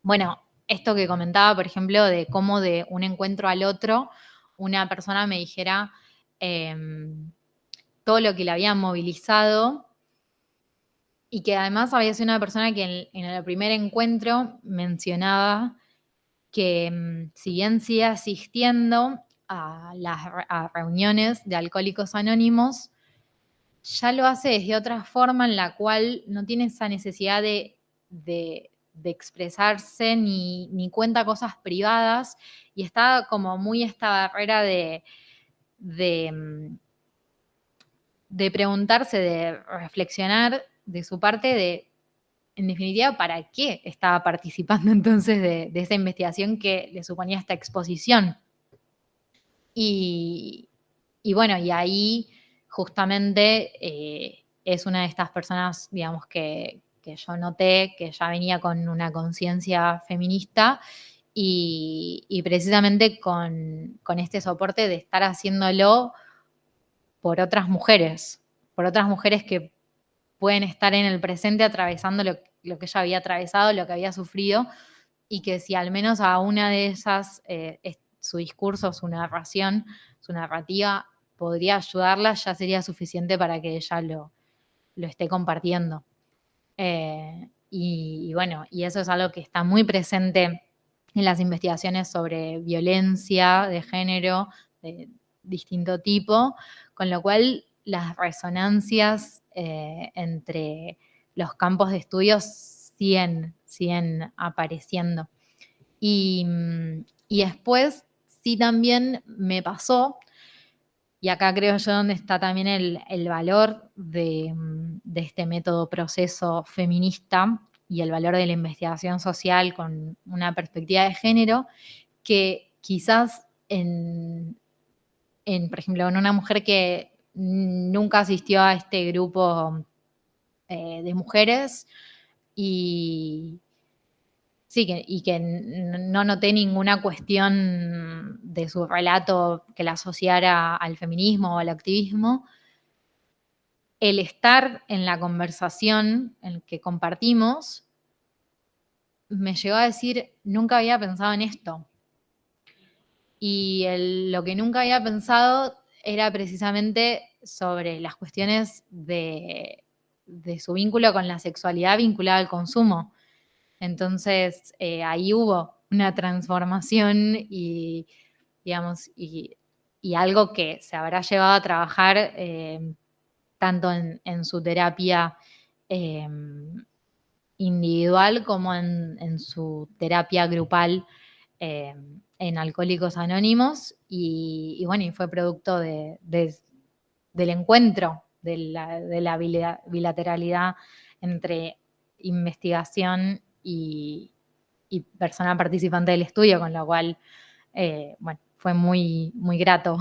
bueno, esto que comentaba, por ejemplo, de cómo de un encuentro al otro, una persona me dijera todo lo que le había movilizado, y que además había sido una persona que en el primer encuentro mencionaba que si bien sigue asistiendo a reuniones de Alcohólicos Anónimos, ya lo hace desde otra forma en la cual no tiene esa necesidad de expresarse ni cuenta cosas privadas, y está como muy esta barrera de preguntarse, de reflexionar de su parte en definitiva, ¿para qué estaba participando entonces de esa investigación que le suponía esta exposición? Y bueno, y ahí justamente es una de estas personas, digamos, que yo noté que ya venía con una conciencia feminista y precisamente con este soporte de estar haciéndolo por otras mujeres que pueden estar en el presente atravesando lo que ella había atravesado, lo que había sufrido, y que si al menos a una de esas su discurso, su narración, su narrativa podría ayudarla, ya sería suficiente para que ella lo esté compartiendo. Y bueno, y eso es algo que está muy presente en las investigaciones sobre violencia de género de distinto tipo, con lo cual las resonancias entre los campos de estudios siguen apareciendo. Y después sí también me pasó, y acá creo yo donde está también el valor de este método proceso feminista y el valor de la investigación social con una perspectiva de género, que quizás por ejemplo, en una mujer que nunca asistió a este grupo de mujeres y sí, que no noté ninguna cuestión de su relato que la asociara al feminismo o al activismo, el estar en la conversación en que compartimos me llegó a decir, nunca había pensado en esto. Y lo que nunca había pensado era precisamente sobre las cuestiones de su vínculo con la sexualidad vinculada al consumo. Entonces, ahí hubo una transformación y, digamos, y algo que se habrá llevado a trabajar tanto en su terapia individual como en su terapia grupal en Alcohólicos Anónimos. Y bueno, y fue producto del encuentro, de la bilateralidad entre investigación y persona participante del estudio, con lo cual, bueno, fue muy, muy grato.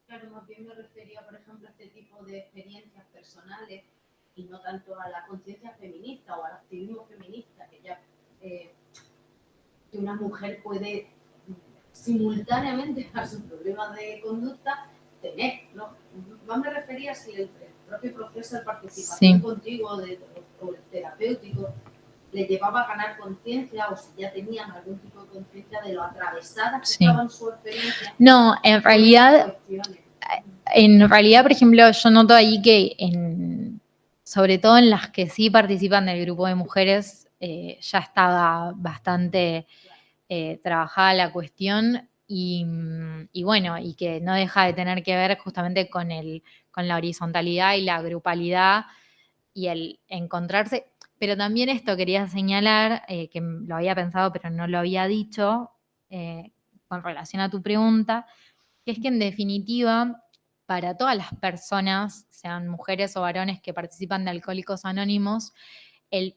Claro, más bien me refería, por ejemplo, a este tipo de experiencias personales y no tanto a la conciencia feminista o al activismo feminista, que una mujer puede simultáneamente a sus problemas de conducta tener, ¿no? Más me refería si el propio proceso de participación contigo o el terapéutico le llevaba a ganar conciencia o si ya tenían algún tipo de conciencia de lo atravesadas que estaban su experiencia. No, en realidad, por ejemplo, yo noto ahí que sobre todo en las que sí participan del grupo de mujeres, ya estaba bastante trabajada la cuestión y bueno, y que no deja de tener que ver justamente con la horizontalidad y la grupalidad y el encontrarse. Pero también esto quería señalar, que lo había pensado pero no lo había dicho, con relación a tu pregunta, que es que en definitiva, para todas las personas, sean mujeres o varones que participan de Alcohólicos Anónimos, el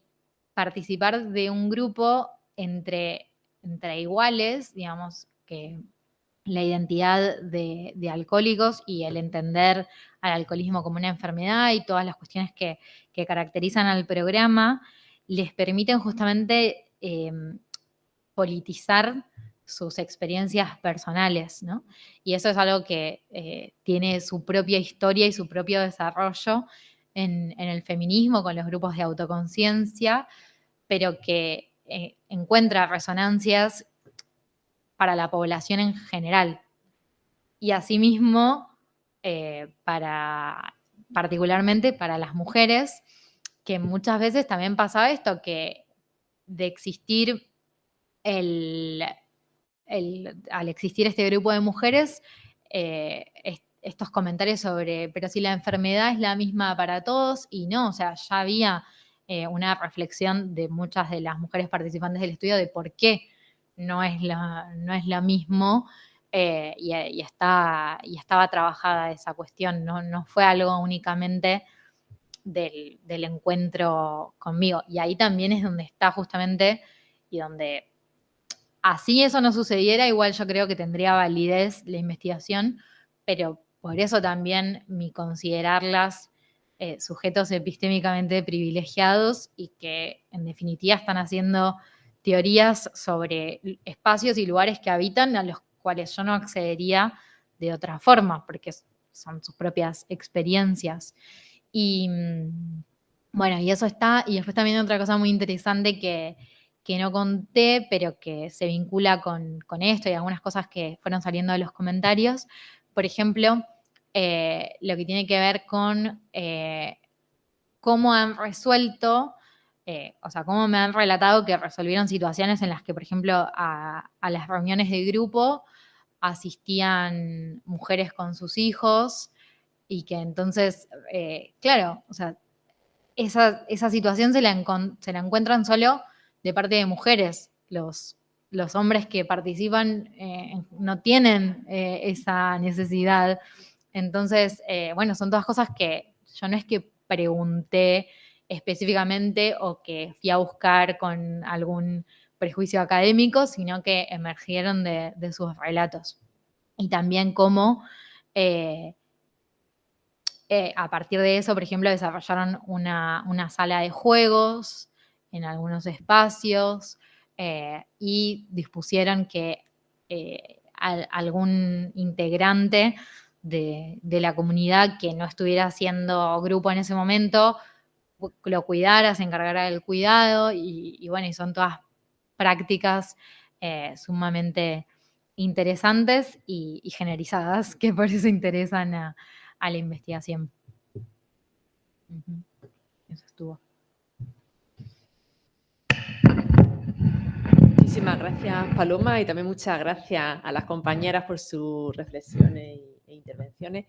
participar de un grupo entre entre iguales, digamos, que la identidad de alcohólicos y el entender al alcoholismo como una enfermedad y todas las cuestiones que caracterizan al programa, les permiten justamente politizar sus experiencias personales, ¿no? Y eso es algo que tiene su propia historia y su propio desarrollo en el feminismo, con los grupos de autoconciencia, pero que encuentra resonancias para la población en general. Y asimismo, particularmente para las mujeres, que muchas veces también pasaba esto, que de existir al existir este grupo de mujeres, estos comentarios sobre, pero si la enfermedad es la misma para todos, y no, o sea, ya había una reflexión de muchas de las mujeres participantes del estudio de por qué no es lo mismo, y estaba trabajada esa cuestión, no fue algo únicamente del encuentro conmigo. Y ahí también es donde está justamente, y donde así eso no sucediera, igual yo creo que tendría validez la investigación, pero por eso también mi considerarlas sujetos epistémicamente privilegiados y que en definitiva están haciendo teorías sobre espacios y lugares que habitan a los cuales yo no accedería de otra forma, porque son sus propias experiencias. Y bueno, y eso está. Y después también otra cosa muy interesante que no conté, pero que se vincula con esto y algunas cosas que fueron saliendo de los comentarios. Por ejemplo, lo que tiene que ver con cómo han resuelto, o sea, cómo me han relatado que resolvieron situaciones en las que, por ejemplo, a las reuniones de grupo asistían mujeres con sus hijos y que entonces, claro, o sea, esa situación se la encuentran solo de parte de mujeres. Los hombres que participan no tienen esa necesidad. Entonces, bueno, son todas cosas que yo no es que pregunté específicamente o que fui a buscar con algún prejuicio académico, sino que emergieron de sus relatos. Y también cómo a partir de eso, por ejemplo, desarrollaron una sala de juegos en algunos espacios y dispusieron que algún integrante de la comunidad que no estuviera haciendo grupo en ese momento lo cuidara, se encargara del cuidado y bueno, y son todas prácticas sumamente interesantes y generalizadas que por eso interesan a la investigación. Eso estuvo. Muchísimas gracias, Paloma, y también muchas gracias a las compañeras por sus reflexiones e intervenciones.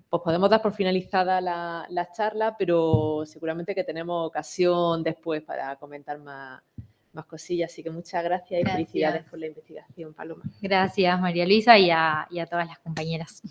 Pues podemos dar por finalizada la charla, pero seguramente que tenemos ocasión después para comentar más cosillas. Así que muchas gracias y felicidades por la investigación, Paloma. Gracias, María Luisa, y a todas las compañeras.